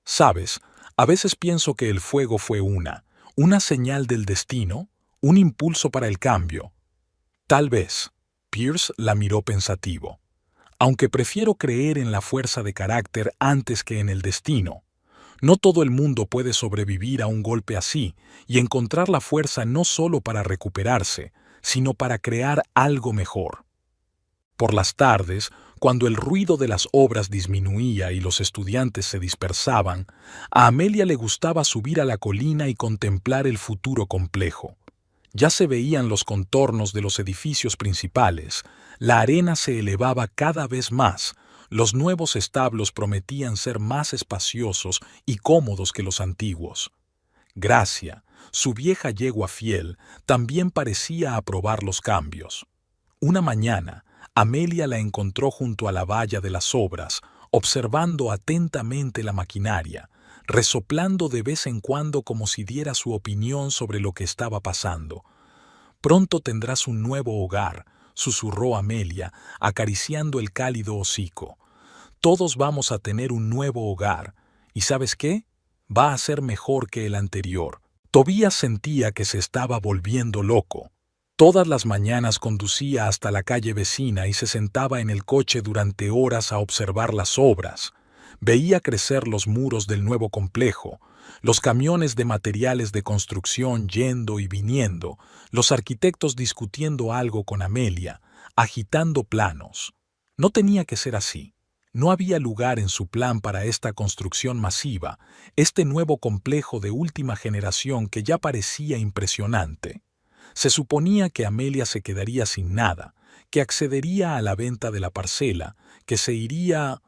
«Sabes, a veces pienso que el fuego fue una señal del destino, un impulso para el cambio». «Tal vez», Pierce la miró pensativo. «Aunque prefiero creer en la fuerza de carácter antes que en el destino. No todo el mundo puede sobrevivir a un golpe así y encontrar la fuerza no solo para recuperarse, sino para crear algo mejor». Por las tardes, cuando el ruido de las obras disminuía y los estudiantes se dispersaban, a Amelia le gustaba subir a la colina y contemplar el futuro complejo. Ya se veían los contornos de los edificios principales, la arena se elevaba cada vez más, los nuevos establos prometían ser más espaciosos y cómodos que los antiguos. Gracia, su vieja yegua fiel, también parecía aprobar los cambios. Una mañana, Amelia la encontró junto a la valla de las obras, observando atentamente la maquinaria, resoplando de vez en cuando como si diera su opinión sobre lo que estaba pasando. «Pronto tendrás un nuevo hogar», susurró Amelia, acariciando el cálido hocico. «Todos vamos a tener un nuevo hogar. ¿Y sabes qué? Va a ser mejor que el anterior». Tobías sentía que se estaba volviendo loco. Todas las mañanas conducía hasta la calle vecina y se sentaba en el coche durante horas a observar las obras. Veía crecer los muros del nuevo complejo, los camiones de materiales de construcción yendo y viniendo, los arquitectos discutiendo algo con Amelia, agitando planos. No tenía que ser así. No había lugar en su plan para esta construcción masiva, este nuevo complejo de última generación que ya parecía impresionante. Se suponía que Amelia se quedaría sin nada, que accedería a la venta de la parcela, que se iría...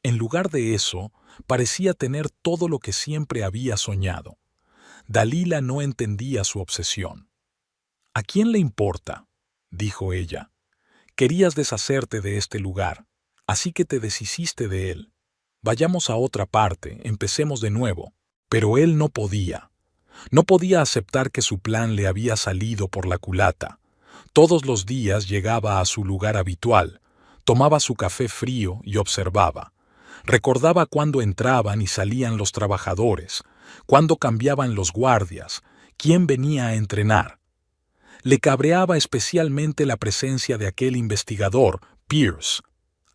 En lugar de eso, parecía tener todo lo que siempre había soñado. Dalila no entendía su obsesión. «¿A quién le importa?», dijo ella. «Querías deshacerte de este lugar, así que te deshiciste de él. Vayamos a otra parte, empecemos de nuevo». Pero él no podía. No podía aceptar que su plan le había salido por la culata. Todos los días llegaba a su lugar habitual, tomaba su café frío y observaba. Recordaba cuándo entraban y salían los trabajadores, cuándo cambiaban los guardias, quién venía a entrenar. Le cabreaba especialmente la presencia de aquel investigador, Pierce.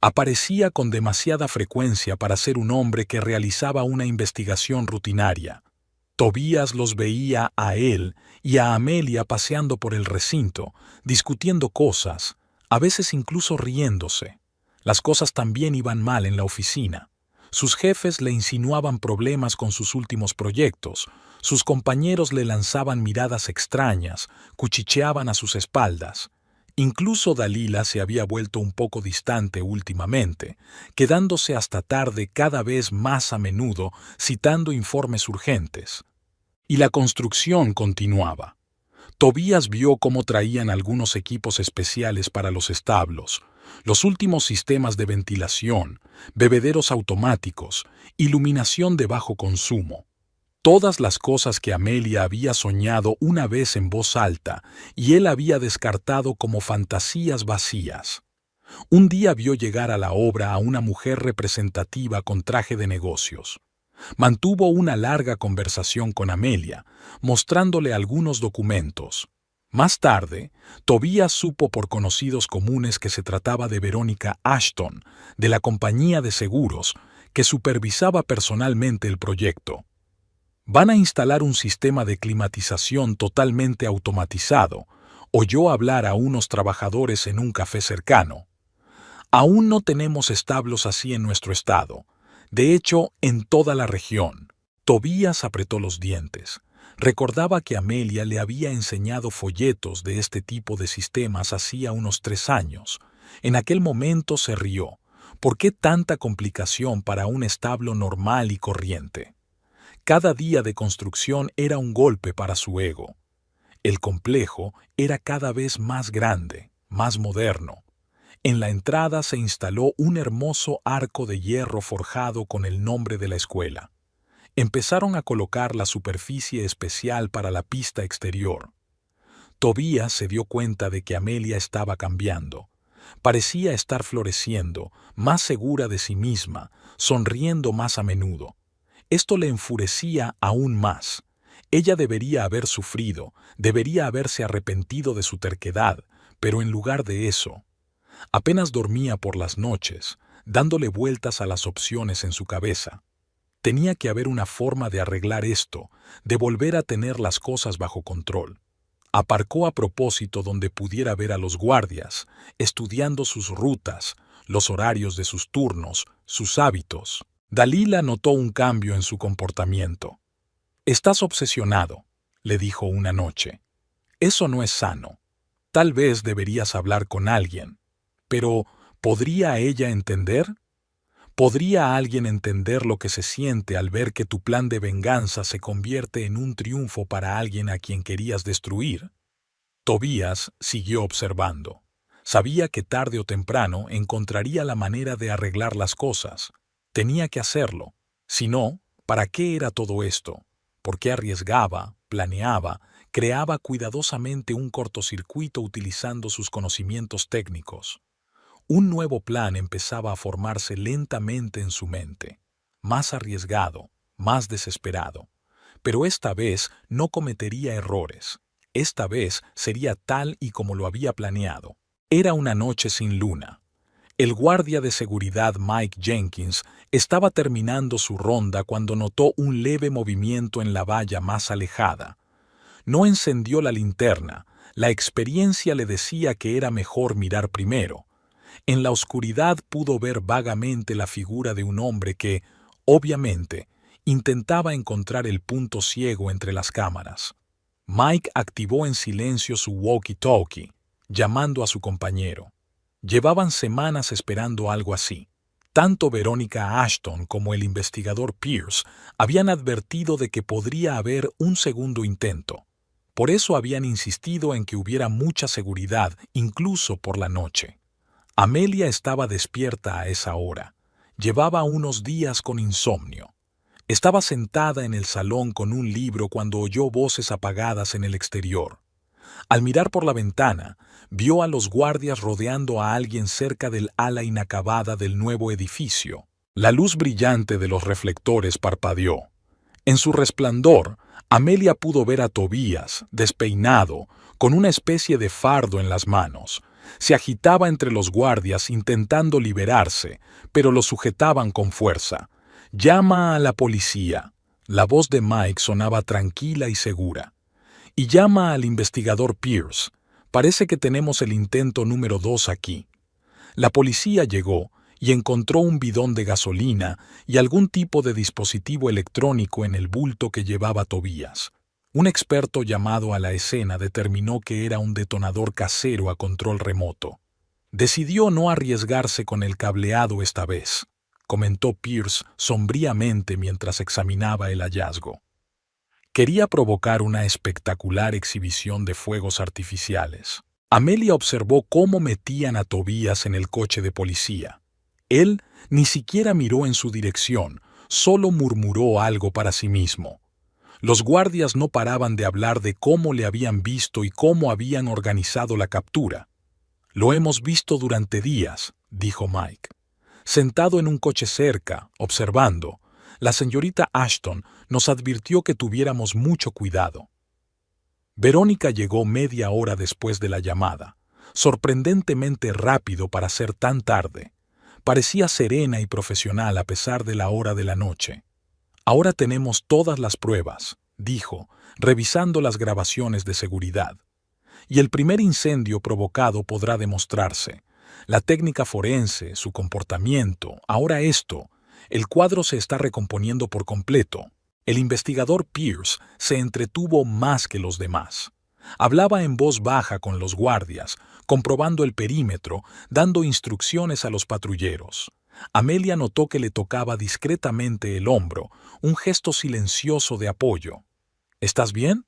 Aparecía con demasiada frecuencia para ser un hombre que realizaba una investigación rutinaria. Tobías los veía a él y a Amelia paseando por el recinto, discutiendo cosas, a veces incluso riéndose. Las cosas también iban mal en la oficina. Sus jefes le insinuaban problemas con sus últimos proyectos, sus compañeros le lanzaban miradas extrañas, cuchicheaban a sus espaldas. Incluso Dalila se había vuelto un poco distante últimamente, quedándose hasta tarde cada vez más a menudo citando informes urgentes. Y la construcción continuaba. Tobías vio cómo traían algunos equipos especiales para los establos, los últimos sistemas de ventilación, bebederos automáticos, iluminación de bajo consumo. Todas las cosas que Amelia había soñado una vez en voz alta y él había descartado como fantasías vacías. Un día vio llegar a la obra a una mujer representativa con traje de negocios. Mantuvo una larga conversación con Amelia, mostrándole algunos documentos. Más tarde, Tobías supo por conocidos comunes que se trataba de Verónica Ashton, de la compañía de seguros, que supervisaba personalmente el proyecto. «Van a instalar un sistema de climatización totalmente automatizado», oyó hablar a unos trabajadores en un café cercano. «Aún no tenemos establos así en nuestro estado. De hecho, en toda la región». Tobías apretó los dientes. Recordaba que Amelia le había enseñado folletos de este tipo de sistemas hacía unos 3 años. En aquel momento se rió. ¿Por qué tanta complicación para un establo normal y corriente? Cada día de construcción era un golpe para su ego. El complejo era cada vez más grande, más moderno. En la entrada se instaló un hermoso arco de hierro forjado con el nombre de la escuela. Empezaron a colocar la superficie especial para la pista exterior. Tobías se dio cuenta de que Amelia estaba cambiando. Parecía estar floreciendo, más segura de sí misma, sonriendo más a menudo. Esto le enfurecía aún más. Ella debería haber sufrido, debería haberse arrepentido de su terquedad, pero en lugar de eso, apenas dormía por las noches, dándole vueltas a las opciones en su cabeza. Tenía que haber una forma de arreglar esto, de volver a tener las cosas bajo control. Aparcó a propósito donde pudiera ver a los guardias, estudiando sus rutas, los horarios de sus turnos, sus hábitos. Dalila notó un cambio en su comportamiento. «Estás obsesionado», le dijo una noche. «Eso no es sano. Tal vez deberías hablar con alguien. Pero, ¿podría ella entender? ¿Podría alguien entender lo que se siente al ver que tu plan de venganza se convierte en un triunfo para alguien a quien querías destruir?» Tobías siguió observando. Sabía que tarde o temprano encontraría la manera de arreglar las cosas. Tenía que hacerlo. Si no, ¿para qué era todo esto? ¿Por qué arriesgaba, planeaba, creaba cuidadosamente un cortocircuito utilizando sus conocimientos técnicos? Un nuevo plan empezaba a formarse lentamente en su mente, más arriesgado, más desesperado. Pero esta vez no cometería errores. Esta vez sería tal y como lo había planeado. Era una noche sin luna. El guardia de seguridad Mike Jenkins estaba terminando su ronda cuando notó un leve movimiento en la valla más alejada. No encendió la linterna. La experiencia le decía que era mejor mirar primero. En la oscuridad pudo ver vagamente la figura de un hombre que, obviamente, intentaba encontrar el punto ciego entre las cámaras. Mike activó en silencio su walkie-talkie, llamando a su compañero. Llevaban semanas esperando algo así. Tanto Verónica Ashton como el investigador Pierce habían advertido de que podría haber un segundo intento. Por eso habían insistido en que hubiera mucha seguridad, incluso por la noche. Amelia estaba despierta a esa hora. Llevaba unos días con insomnio. Estaba sentada en el salón con un libro cuando oyó voces apagadas en el exterior. Al mirar por la ventana, vio a los guardias rodeando a alguien cerca del ala inacabada del nuevo edificio. La luz brillante de los reflectores parpadeó. En su resplandor, Amelia pudo ver a Tobías, despeinado, con una especie de fardo en las manos. Se agitaba entre los guardias intentando liberarse, pero lo sujetaban con fuerza. «Llama a la policía». La voz de Mike sonaba tranquila y segura. «Y llama al investigador Pierce. Parece que tenemos el intento número 2 aquí». La policía llegó y encontró un bidón de gasolina y algún tipo de dispositivo electrónico en el bulto que llevaba Tobías. Un experto llamado a la escena determinó que era un detonador casero a control remoto. Decidió no arriesgarse con el cableado esta vez, comentó Pierce sombríamente mientras examinaba el hallazgo. Quería provocar una espectacular exhibición de fuegos artificiales. Amelia observó cómo metían a Tobías en el coche de policía. Él ni siquiera miró en su dirección, solo murmuró algo para sí mismo. Los guardias no paraban de hablar de cómo le habían visto y cómo habían organizado la captura. «Lo hemos visto durante días», dijo Mike. Sentado en un coche cerca, observando, la señorita Ashton nos advirtió que tuviéramos mucho cuidado. Verónica llegó media hora después de la llamada, sorprendentemente rápido para ser tan tarde. Parecía serena y profesional a pesar de la hora de la noche. «Ahora tenemos todas las pruebas», dijo, revisando las grabaciones de seguridad. «Y el primer incendio provocado podrá demostrarse. La técnica forense, su comportamiento, ahora esto. El cuadro se está recomponiendo por completo». El investigador Pierce se entretuvo más que los demás. Hablaba en voz baja con los guardias, comprobando el perímetro, dando instrucciones a los patrulleros. Amelia notó que le tocaba discretamente el hombro, un gesto silencioso de apoyo. «¿Estás bien?»,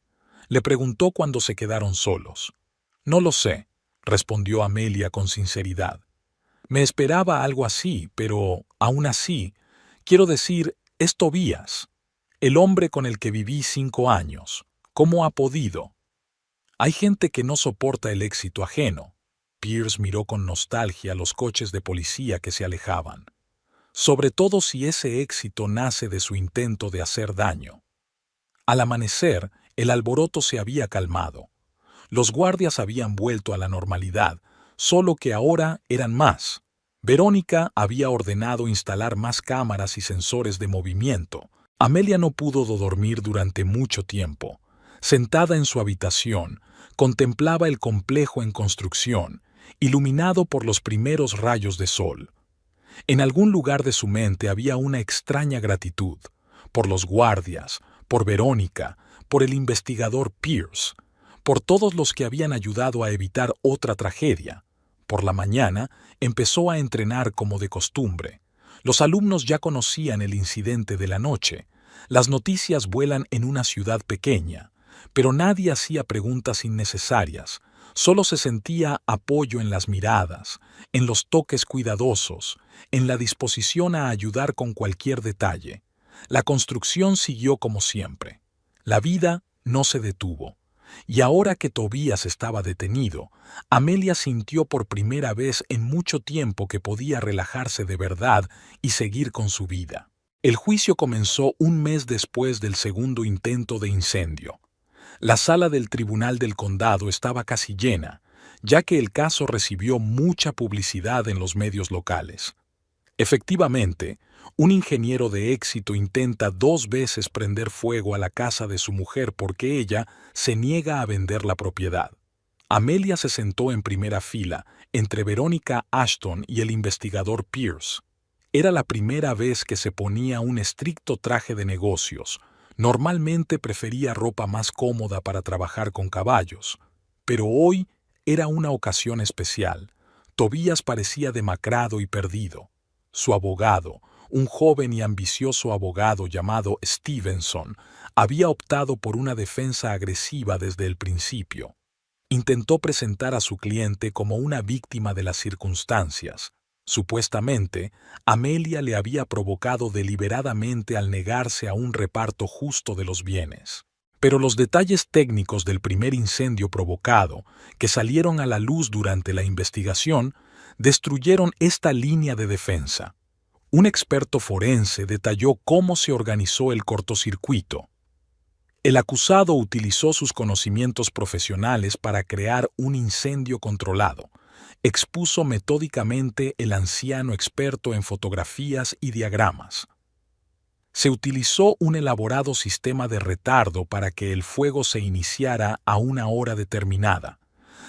le preguntó cuando se quedaron solos. «No lo sé», respondió Amelia con sinceridad. «Me esperaba algo así, pero, aún así, quiero decir, es Tobías, el hombre con el que viví 5 años. ¿Cómo ha podido?». «Hay gente que no soporta el éxito ajeno». Pierce miró con nostalgia los coches de policía que se alejaban. «Sobre todo si ese éxito nace de su intento de hacer daño». Al amanecer, el alboroto se había calmado. Los guardias habían vuelto a la normalidad, solo que ahora eran más. Verónica había ordenado instalar más cámaras y sensores de movimiento. Amelia no pudo dormir durante mucho tiempo. Sentada en su habitación, contemplaba el complejo en construcción, iluminado por los primeros rayos de sol. En algún lugar de su mente había una extraña gratitud, por los guardias, por Verónica, por el investigador Pierce, por todos los que habían ayudado a evitar otra tragedia. Por la mañana empezó a entrenar como de costumbre. Los alumnos ya conocían el incidente de la noche. Las noticias vuelan en una ciudad pequeña, pero nadie hacía preguntas innecesarias. Solo se sentía apoyo en las miradas, en los toques cuidadosos, en la disposición a ayudar con cualquier detalle. La construcción siguió como siempre. La vida no se detuvo. Y ahora que Tobías estaba detenido, Amelia sintió por primera vez en mucho tiempo que podía relajarse de verdad y seguir con su vida. El juicio comenzó un mes después del segundo intento de incendio. La sala del Tribunal del Condado estaba casi llena, ya que el caso recibió mucha publicidad en los medios locales. Efectivamente, un ingeniero de éxito intenta 2 veces prender fuego a la casa de su mujer porque ella se niega a vender la propiedad. Amelia se sentó en primera fila, entre Verónica Ashton y el investigador Pierce. Era la primera vez que se ponía un estricto traje de negocios. Normalmente prefería ropa más cómoda para trabajar con caballos, pero hoy era una ocasión especial. Tobías parecía demacrado y perdido. Su abogado, un joven y ambicioso abogado llamado Stevenson, había optado por una defensa agresiva desde el principio. Intentó presentar a su cliente como una víctima de las circunstancias. Supuestamente, Amelia le había provocado deliberadamente al negarse a un reparto justo de los bienes. Pero los detalles técnicos del primer incendio provocado, que salieron a la luz durante la investigación, destruyeron esta línea de defensa. Un experto forense detalló cómo se organizó el cortocircuito. El acusado utilizó sus conocimientos profesionales para crear un incendio controlado. Expuso metódicamente el anciano experto en fotografías y diagramas. Se utilizó un elaborado sistema de retardo para que el fuego se iniciara a una hora determinada.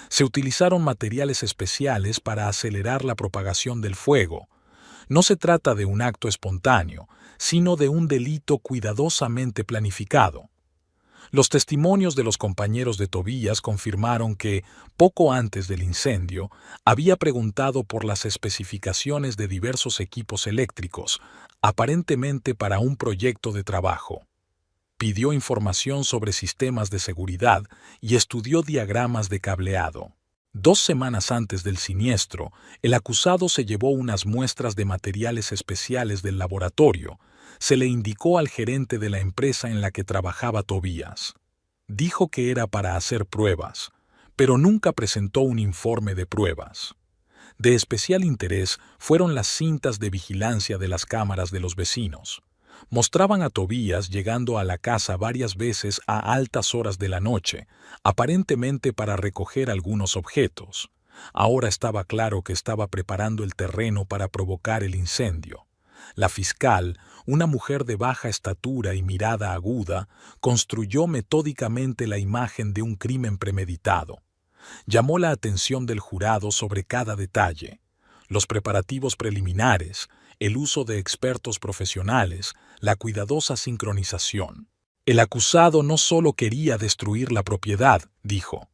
Se utilizaron materiales especiales para acelerar la propagación del fuego. No se trata de un acto espontáneo, sino de un delito cuidadosamente planificado. Los testimonios de los compañeros de Tobías confirmaron que, poco antes del incendio, había preguntado por las especificaciones de diversos equipos eléctricos, aparentemente para un proyecto de trabajo. Pidió información sobre sistemas de seguridad y estudió diagramas de cableado. 2 semanas antes del siniestro, el acusado se llevó unas muestras de materiales especiales del laboratorio. Se le indicó al gerente de la empresa en la que trabajaba Tobías. Dijo que era para hacer pruebas, pero nunca presentó un informe de pruebas. De especial interés fueron las cintas de vigilancia de las cámaras de los vecinos. Mostraban a Tobías llegando a la casa varias veces a altas horas de la noche, aparentemente para recoger algunos objetos. Ahora estaba claro que estaba preparando el terreno para provocar el incendio. La fiscal, una mujer de baja estatura y mirada aguda, construyó metódicamente la imagen de un crimen premeditado. Llamó la atención del jurado sobre cada detalle. Los preparativos preliminares, el uso de expertos profesionales, la cuidadosa sincronización. El acusado no solo quería destruir la propiedad, dijo.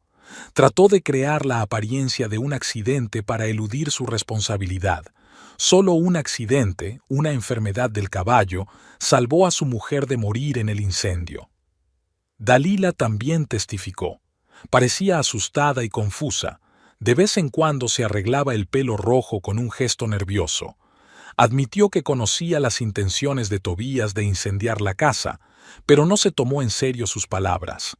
Trató de crear la apariencia de un accidente para eludir su responsabilidad. Solo un accidente, una enfermedad del caballo, salvó a su mujer de morir en el incendio. Dalila también testificó. Parecía asustada y confusa. De vez en cuando se arreglaba el pelo rojo con un gesto nervioso. Admitió que conocía las intenciones de Tobías de incendiar la casa, pero no se tomó en serio sus palabras.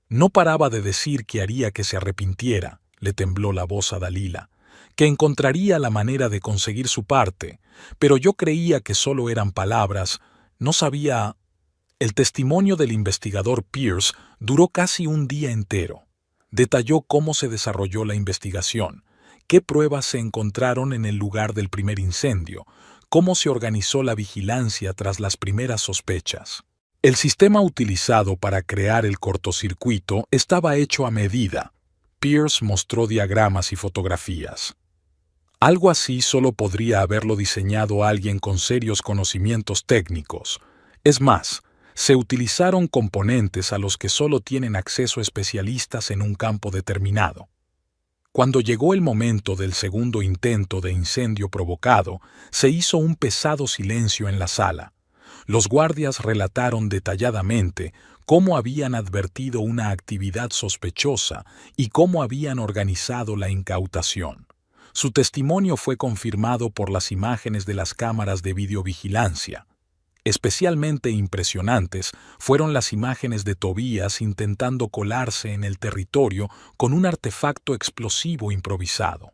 No paraba de decir que haría que se arrepintiera, le tembló la voz a Dalila, que encontraría la manera de conseguir su parte, pero yo creía que solo eran palabras, no sabía. El testimonio del investigador Pierce duró casi un día entero. Detalló cómo se desarrolló la investigación, qué pruebas se encontraron en el lugar del primer incendio, cómo se organizó la vigilancia tras las primeras sospechas. El sistema utilizado para crear el cortocircuito estaba hecho a medida. Pierce mostró diagramas y fotografías. Algo así solo podría haberlo diseñado alguien con serios conocimientos técnicos. Es más, se utilizaron componentes a los que solo tienen acceso especialistas en un campo determinado. Cuando llegó el momento del segundo intento de incendio provocado, se hizo un pesado silencio en la sala. Los guardias relataron detalladamente cómo habían advertido una actividad sospechosa y cómo habían organizado la incautación. Su testimonio fue confirmado por las imágenes de las cámaras de videovigilancia. Especialmente impresionantes fueron las imágenes de Tobías intentando colarse en el territorio con un artefacto explosivo improvisado.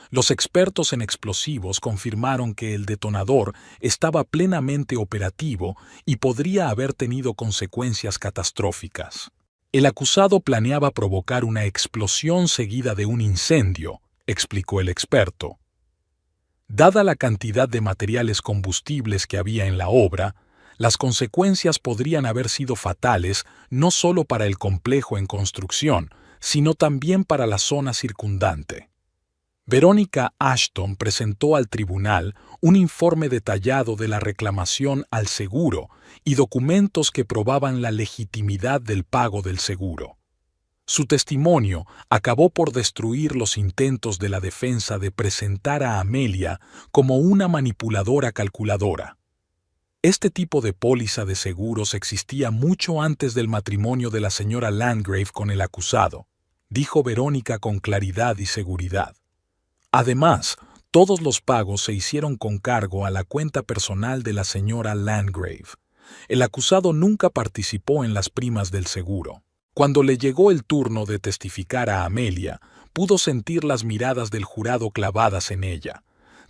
Los expertos en explosivos confirmaron que el detonador estaba plenamente operativo y podría haber tenido consecuencias catastróficas. El acusado planeaba provocar una explosión seguida de un incendio, explicó el experto. Dada la cantidad de materiales combustibles que había en la obra, las consecuencias podrían haber sido fatales no solo para el complejo en construcción, sino también para la zona circundante. Verónica Ashton presentó al tribunal un informe detallado de la reclamación al seguro y documentos que probaban la legitimidad del pago del seguro. Su testimonio acabó por destruir los intentos de la defensa de presentar a Amelia como una manipuladora calculadora. Este tipo de póliza de seguros existía mucho antes del matrimonio de la señora Landgrave con el acusado, dijo Verónica con claridad y seguridad. Además, todos los pagos se hicieron con cargo a la cuenta personal de la señora Landgrave. El acusado nunca participó en las primas del seguro. Cuando le llegó el turno de testificar a Amelia, pudo sentir las miradas del jurado clavadas en ella.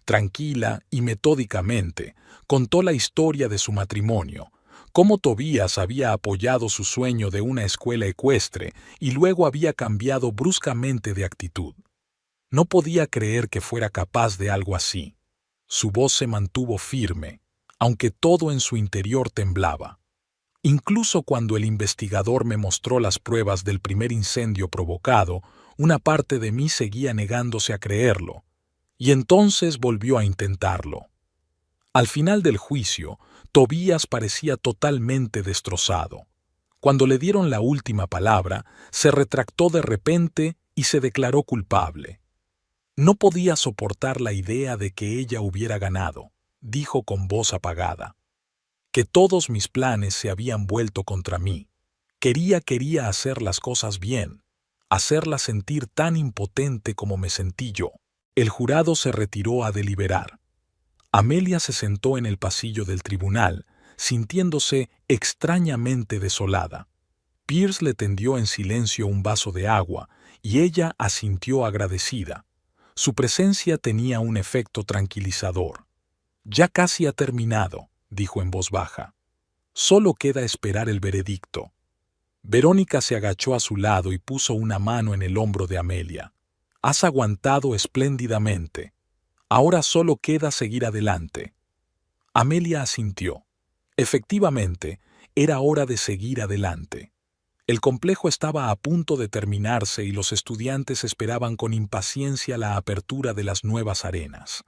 Tranquila y metódicamente, contó la historia de su matrimonio, cómo Tobías había apoyado su sueño de una escuela ecuestre y luego había cambiado bruscamente de actitud. No podía creer que fuera capaz de algo así. Su voz se mantuvo firme, aunque todo en su interior temblaba. Incluso cuando el investigador me mostró las pruebas del primer incendio provocado, una parte de mí seguía negándose a creerlo, y entonces volvió a intentarlo. Al final del juicio, Tobías parecía totalmente destrozado. Cuando le dieron la última palabra, se retractó de repente y se declaró culpable. No podía soportar la idea de que ella hubiera ganado, dijo con voz apagada. Que todos mis planes se habían vuelto contra mí. Quería hacer las cosas bien, hacerla sentir tan impotente como me sentí yo. El jurado se retiró a deliberar. Amelia se sentó en el pasillo del tribunal, sintiéndose extrañamente desolada. Pierce le tendió en silencio un vaso de agua y ella asintió agradecida. Su presencia tenía un efecto tranquilizador. Ya casi ha terminado, dijo en voz baja. Solo queda esperar el veredicto. Verónica se agachó a su lado y puso una mano en el hombro de Amelia. Has aguantado espléndidamente. Ahora solo queda seguir adelante. Amelia asintió. Efectivamente, era hora de seguir adelante. El complejo estaba a punto de terminarse y los estudiantes esperaban con impaciencia la apertura de las nuevas arenas.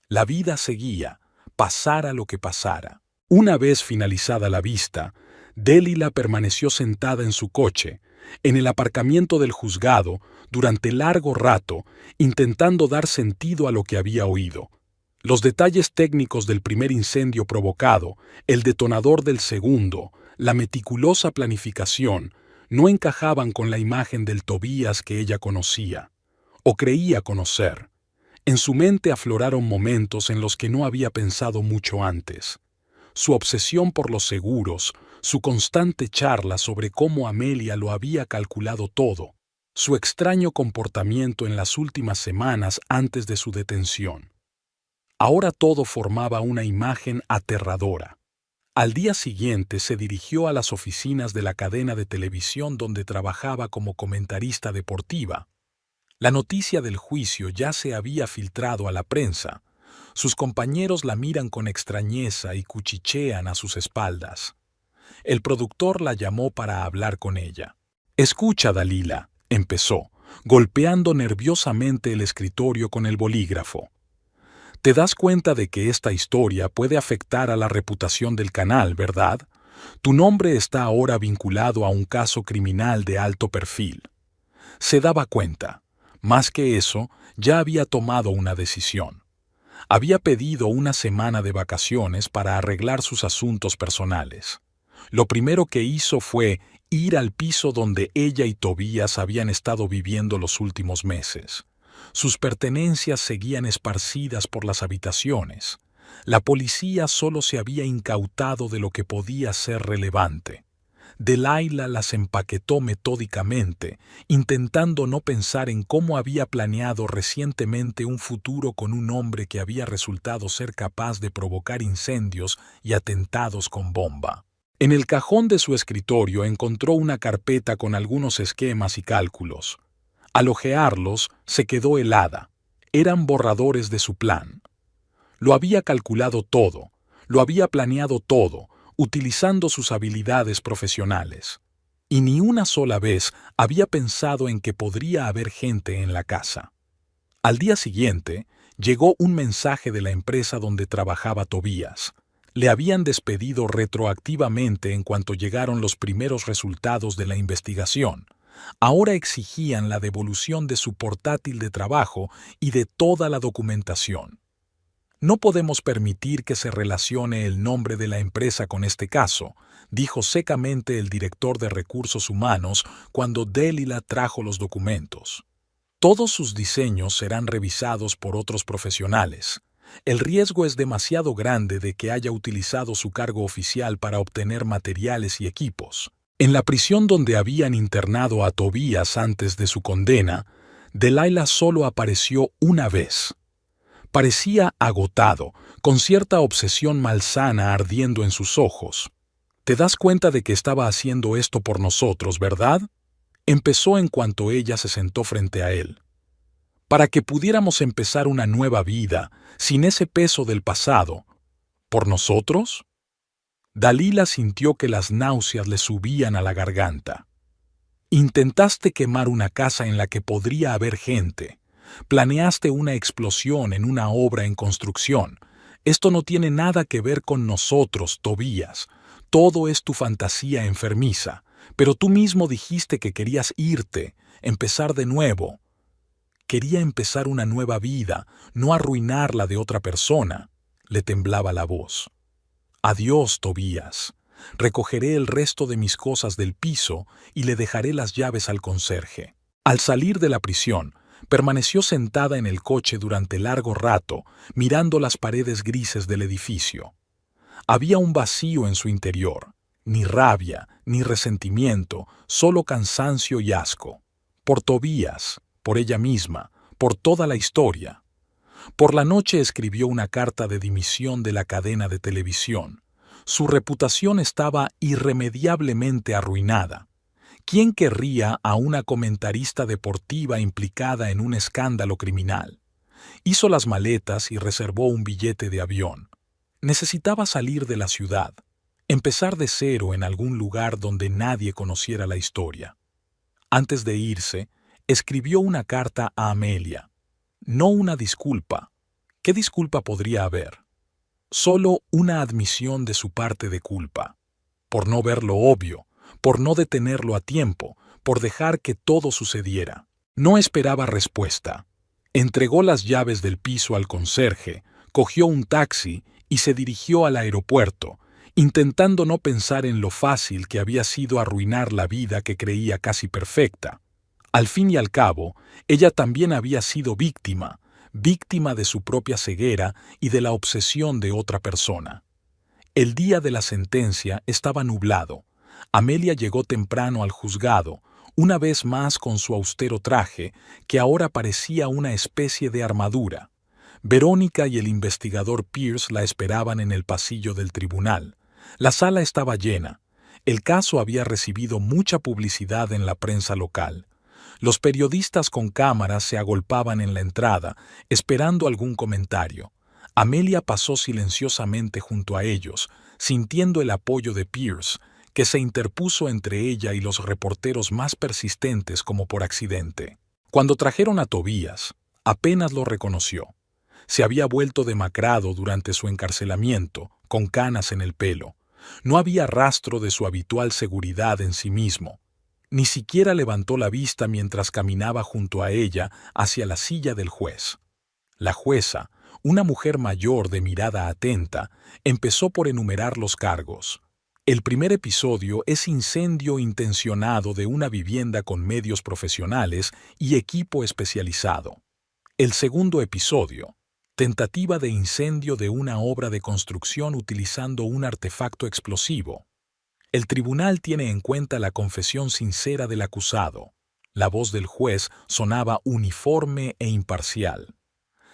La vida seguía, pasara lo que pasara. Una vez finalizada la vista, Delilah permaneció sentada en su coche, en el aparcamiento del juzgado, durante largo rato, intentando dar sentido a lo que había oído. Los detalles técnicos del primer incendio provocado, el detonador del segundo, la meticulosa planificación, no encajaban con la imagen del Tobías que ella conocía, o creía conocer. En su mente afloraron momentos en los que no había pensado mucho antes. Su obsesión por los seguros, su constante charla sobre cómo Amelia lo había calculado todo, su extraño comportamiento en las últimas semanas antes de su detención. Ahora todo formaba una imagen aterradora. Al día siguiente se dirigió a las oficinas de la cadena de televisión donde trabajaba como comentarista deportiva. La noticia del juicio ya se había filtrado a la prensa. Sus compañeros la miran con extrañeza y cuchichean a sus espaldas. El productor la llamó para hablar con ella. «Escucha, Dalila», empezó, golpeando nerviosamente el escritorio con el bolígrafo. «Te das cuenta de que esta historia puede afectar a la reputación del canal, ¿verdad? Tu nombre está ahora vinculado a un caso criminal de alto perfil». Se daba cuenta. Más que eso, ya había tomado una decisión. Había pedido una semana de vacaciones para arreglar sus asuntos personales. Lo primero que hizo fue ir al piso donde ella y Tobías habían estado viviendo los últimos meses. Sus pertenencias seguían esparcidas por las habitaciones. La policía solo se había incautado de lo que podía ser relevante. Delilah las empaquetó metódicamente, intentando no pensar en cómo había planeado recientemente un futuro con un hombre que había resultado ser capaz de provocar incendios y atentados con bomba. En el cajón de su escritorio encontró una carpeta con algunos esquemas y cálculos. Al hojearlos, se quedó helada. Eran borradores de su plan. Lo había calculado todo, lo había planeado todo, utilizando sus habilidades profesionales. Y ni una sola vez había pensado en que podría haber gente en la casa. Al día siguiente, llegó un mensaje de la empresa donde trabajaba Tobías. Le habían despedido retroactivamente en cuanto llegaron los primeros resultados de la investigación. Ahora exigían la devolución de su portátil de trabajo y de toda la documentación. No podemos permitir que se relacione el nombre de la empresa con este caso, dijo secamente el director de recursos humanos cuando Delilah trajo los documentos. Todos sus diseños serán revisados por otros profesionales. El riesgo es demasiado grande de que haya utilizado su cargo oficial para obtener materiales y equipos. En la prisión donde habían internado a Tobías antes de su condena, Delilah solo apareció una vez. Parecía agotado, con cierta obsesión malsana ardiendo en sus ojos. «¿Te das cuenta de que estaba haciendo esto por nosotros, verdad?», empezó en cuanto ella se sentó frente a él. «Para que pudiéramos empezar una nueva vida, sin ese peso del pasado. ¿Por nosotros?». Delilah sintió que las náuseas le subían a la garganta. «Intentaste quemar una casa en la que podría haber gente. Planeaste una explosión en una obra en construcción. Esto no tiene nada que ver con nosotros, Tobías. Todo es tu fantasía enfermiza. Pero tú mismo dijiste que querías irte, empezar de nuevo». Quería empezar una nueva vida, no arruinar la de otra persona. Le temblaba la voz. «Adiós, Tobías. Recogeré el resto de mis cosas del piso y le dejaré las llaves al conserje». Al salir de la prisión, permaneció sentada en el coche durante largo rato, mirando las paredes grises del edificio. Había un vacío en su interior, ni rabia, ni resentimiento, solo cansancio y asco. Por Tobías, por ella misma, por toda la historia. Por la noche escribió una carta de dimisión de la cadena de televisión. Su reputación estaba irremediablemente arruinada. ¿Quién querría a una comentarista deportiva implicada en un escándalo criminal? Hizo las maletas y reservó un billete de avión. Necesitaba salir de la ciudad, empezar de cero en algún lugar donde nadie conociera la historia. Antes de irse, escribió una carta a Amelia. No una disculpa. ¿Qué disculpa podría haber? Solo una admisión de su parte de culpa. Por no ver lo obvio, por no detenerlo a tiempo, por dejar que todo sucediera. No esperaba respuesta. Entregó las llaves del piso al conserje, cogió un taxi y se dirigió al aeropuerto, intentando no pensar en lo fácil que había sido arruinar la vida que creía casi perfecta. Al fin y al cabo, ella también había sido víctima de su propia ceguera y de la obsesión de otra persona. El día de la sentencia estaba nublado. Amelia llegó temprano al juzgado, una vez más con su austero traje, que ahora parecía una especie de armadura. Verónica y el investigador Pierce la esperaban en el pasillo del tribunal. La sala estaba llena. El caso había recibido mucha publicidad en la prensa local. Los periodistas con cámaras se agolpaban en la entrada, esperando algún comentario. Amelia pasó silenciosamente junto a ellos, sintiendo el apoyo de Pierce, que se interpuso entre ella y los reporteros más persistentes como por accidente. Cuando trajeron a Tobías, apenas lo reconoció. Se había vuelto demacrado durante su encarcelamiento, con canas en el pelo. No había rastro de su habitual seguridad en sí mismo. Ni siquiera levantó la vista mientras caminaba junto a ella hacia la silla del juez. La jueza, una mujer mayor de mirada atenta, empezó por enumerar los cargos. El primer episodio es incendio intencionado de una vivienda con medios profesionales y equipo especializado. El segundo episodio, tentativa de incendio de una obra de construcción utilizando un artefacto explosivo. El tribunal tiene en cuenta la confesión sincera del acusado. La voz del juez sonaba uniforme e imparcial.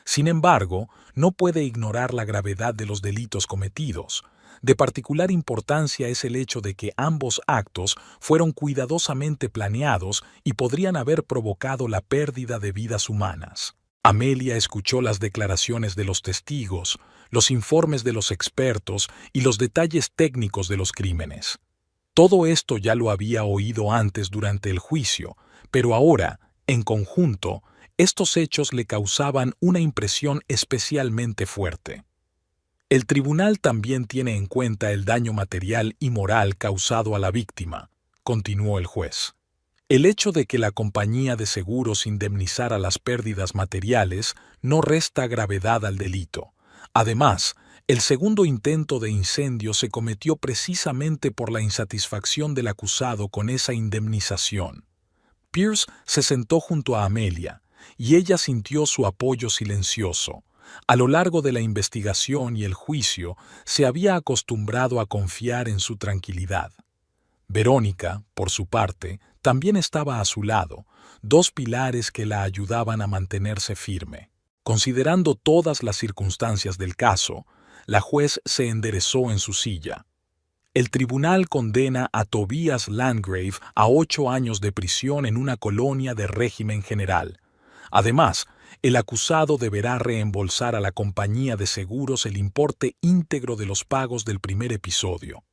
Sin embargo, no puede ignorar la gravedad de los delitos cometidos. De particular importancia es el hecho de que ambos actos fueron cuidadosamente planeados y podrían haber provocado la pérdida de vidas humanas. Amelia escuchó las declaraciones de los testigos, los informes de los expertos y los detalles técnicos de los crímenes. Todo esto ya lo había oído antes durante el juicio, pero ahora, en conjunto, estos hechos le causaban una impresión especialmente fuerte. El tribunal también tiene en cuenta el daño material y moral causado a la víctima, continuó el juez. El hecho de que la compañía de seguros indemnizara las pérdidas materiales no resta gravedad al delito. Además, el segundo intento de incendio se cometió precisamente por la insatisfacción del acusado con esa indemnización. Pierce se sentó junto a Amelia, y ella sintió su apoyo silencioso. A lo largo de la investigación y el juicio, se había acostumbrado a confiar en su tranquilidad. Verónica, por su parte, también estaba a su lado, dos pilares que la ayudaban a mantenerse firme. Considerando todas las circunstancias del caso, la juez se enderezó en su silla. El tribunal condena a Tobias Landgrave a 8 años de prisión en una colonia de régimen general. Además, el acusado deberá reembolsar a la compañía de seguros el importe íntegro de los pagos del primer episodio.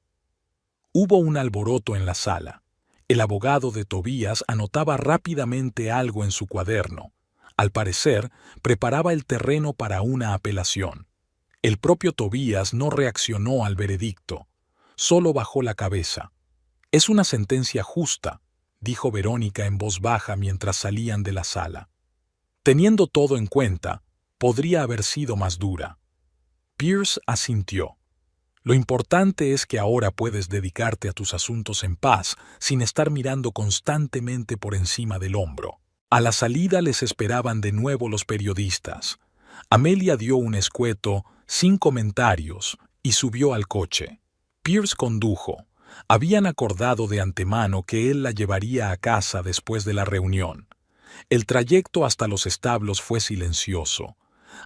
Hubo un alboroto en la sala. El abogado de Tobias anotaba rápidamente algo en su cuaderno. Al parecer, preparaba el terreno para una apelación. El propio Tobias no reaccionó al veredicto. Solo bajó la cabeza. «Es una sentencia justa», dijo Verónica en voz baja mientras salían de la sala. Teniendo todo en cuenta, podría haber sido más dura. Pierce asintió. Lo importante es que ahora puedes dedicarte a tus asuntos en paz, sin estar mirando constantemente por encima del hombro. A la salida les esperaban de nuevo los periodistas. Amelia dio un escueto, sin comentarios, y subió al coche. Pierce condujo. Habían acordado de antemano que él la llevaría a casa después de la reunión. El trayecto hasta los establos fue silencioso.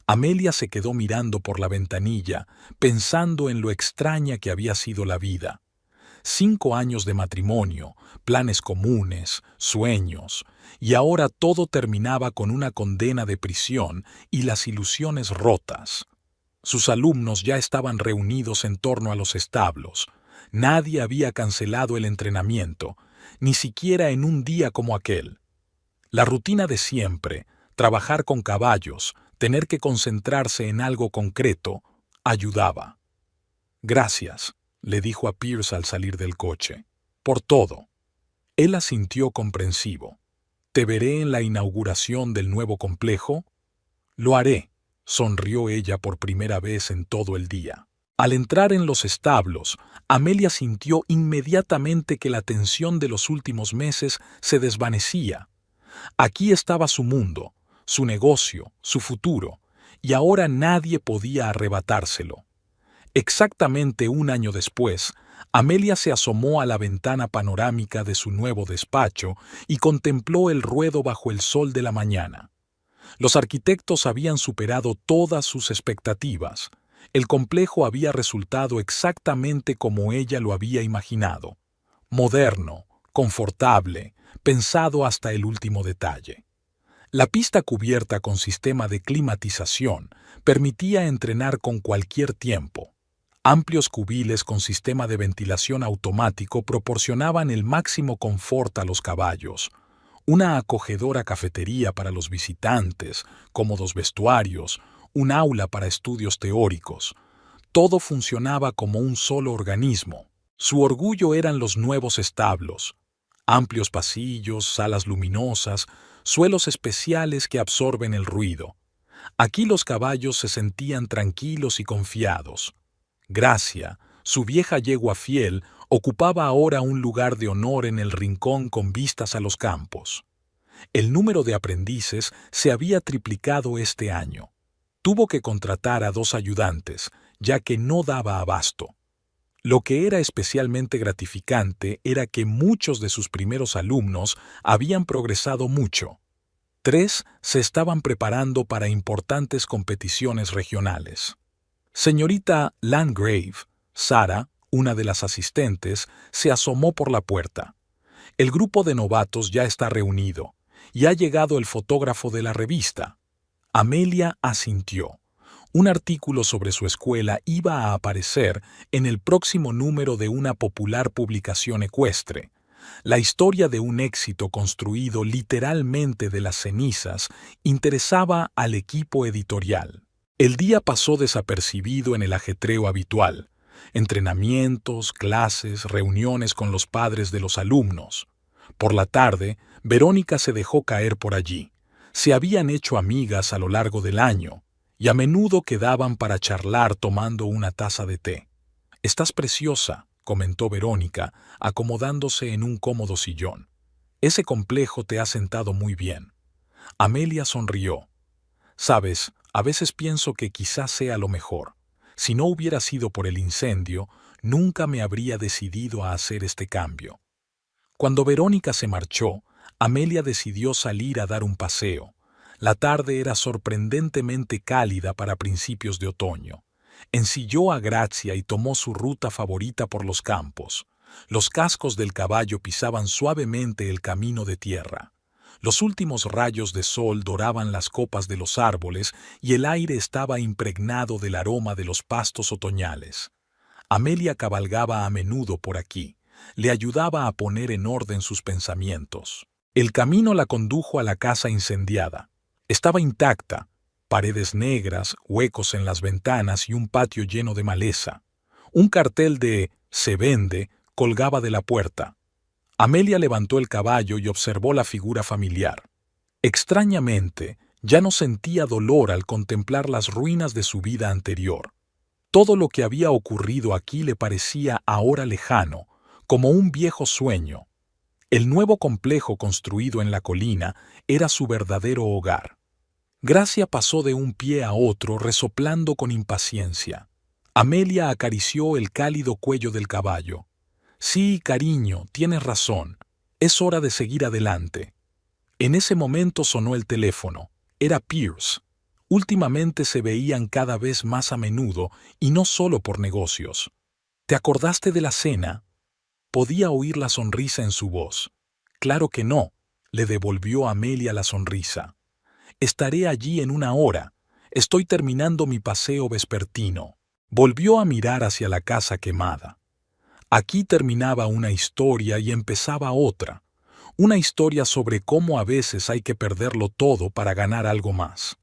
Amelia se quedó mirando por la ventanilla, pensando en lo extraña que había sido la vida. 5 años de matrimonio, planes comunes, sueños, y ahora todo terminaba con una condena de prisión y las ilusiones rotas. Sus alumnos ya estaban reunidos en torno a los establos. Nadie había cancelado el entrenamiento, ni siquiera en un día como aquel. La rutina de siempre, trabajar con caballos, tener que concentrarse en algo concreto, ayudaba. «Gracias», le dijo a Pierce al salir del coche, «por todo». Él asintió comprensivo. «¿Te veré en la inauguración del nuevo complejo?» «Lo haré», sonrió ella por primera vez en todo el día. Al entrar en los establos, Amelia sintió inmediatamente que la tensión de los últimos meses se desvanecía. Aquí estaba su mundo, su negocio, su futuro, y ahora nadie podía arrebatárselo. Exactamente 1 año después, Amelia se asomó a la ventana panorámica de su nuevo despacho y contempló el ruedo bajo el sol de la mañana. Los arquitectos habían superado todas sus expectativas. El complejo había resultado exactamente como ella lo había imaginado. Moderno, confortable, pensado hasta el último detalle. La pista cubierta con sistema de climatización permitía entrenar con cualquier tiempo. Amplios cubiles con sistema de ventilación automático proporcionaban el máximo confort a los caballos. Una acogedora cafetería para los visitantes, cómodos vestuarios, un aula para estudios teóricos. Todo funcionaba como un solo organismo. Su orgullo eran los nuevos establos. Amplios pasillos, salas luminosas, suelos especiales que absorben el ruido. Aquí los caballos se sentían tranquilos y confiados. Gracia, su vieja yegua fiel, Ocupaba ahora un lugar de honor en el rincón con vistas a los campos. El número de aprendices se había triplicado este año. Tuvo que contratar a 2 ayudantes, ya que no daba abasto. Lo que era especialmente gratificante era que muchos de sus primeros alumnos habían progresado mucho. 3 se estaban preparando para importantes competiciones regionales. Señorita Landgrave, Sara, una de las asistentes, se asomó por la puerta. El grupo de novatos ya está reunido, y ha llegado el fotógrafo de la revista. Amelia asintió. Un artículo sobre su escuela iba a aparecer en el próximo número de una popular publicación ecuestre. La historia de un éxito construido literalmente de las cenizas interesaba al equipo editorial. El día pasó desapercibido en el ajetreo habitual. Entrenamientos, clases, reuniones con los padres de los alumnos. Por la tarde, Verónica se dejó caer por allí. Se habían hecho amigas a lo largo del año, y a menudo quedaban para charlar tomando una taza de té. «Estás preciosa», comentó Verónica, acomodándose en un cómodo sillón. «Ese complejo te ha sentado muy bien». Amelia sonrió. «Sabes, a veces pienso que quizás sea lo mejor. Si no hubiera sido por el incendio, nunca me habría decidido a hacer este cambio». Cuando Verónica se marchó, Amelia decidió salir a dar un paseo. La tarde era sorprendentemente cálida para principios de otoño. Ensilló a Grazia y tomó su ruta favorita por los campos. Los cascos del caballo pisaban suavemente el camino de tierra. Los últimos rayos de sol doraban las copas de los árboles y el aire estaba impregnado del aroma de los pastos otoñales. Amelia cabalgaba a menudo por aquí. Le ayudaba a poner en orden sus pensamientos. El camino la condujo a la casa incendiada. Estaba intacta, paredes negras, huecos en las ventanas y un patio lleno de maleza. Un cartel de «Se vende» colgaba de la puerta. Amelia levantó el caballo y observó la figura familiar. Extrañamente, ya no sentía dolor al contemplar las ruinas de su vida anterior. Todo lo que había ocurrido aquí le parecía ahora lejano, como un viejo sueño. El nuevo complejo construido en la colina era su verdadero hogar. Grazia pasó de un pie a otro resoplando con impaciencia. Amelia acarició el cálido cuello del caballo. «Sí, cariño, tienes razón. Es hora de seguir adelante». En ese momento sonó el teléfono. Era Pierce. Últimamente se veían cada vez más a menudo y no solo por negocios. «¿Te acordaste de la cena?» Podía oír la sonrisa en su voz. «Claro que no», le devolvió Amelia la sonrisa. «Estaré allí en 1 hora. Estoy terminando mi paseo vespertino». Volvió a mirar hacia la casa quemada. Aquí terminaba una historia y empezaba otra. Una historia sobre cómo a veces hay que perderlo todo para ganar algo más.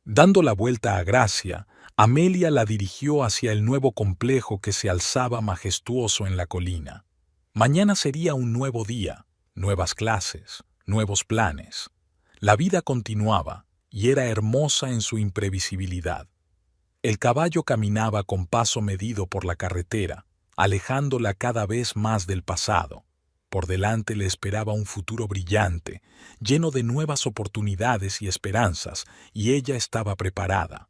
Dando la vuelta a Grazia, Amelia la dirigió hacia el nuevo complejo que se alzaba majestuoso en la colina. Mañana sería un nuevo día, nuevas clases, nuevos planes. La vida continuaba y era hermosa en su imprevisibilidad. El caballo caminaba con paso medido por la carretera, alejándola cada vez más del pasado. Por delante le esperaba un futuro brillante, lleno de nuevas oportunidades y esperanzas, y ella estaba preparada.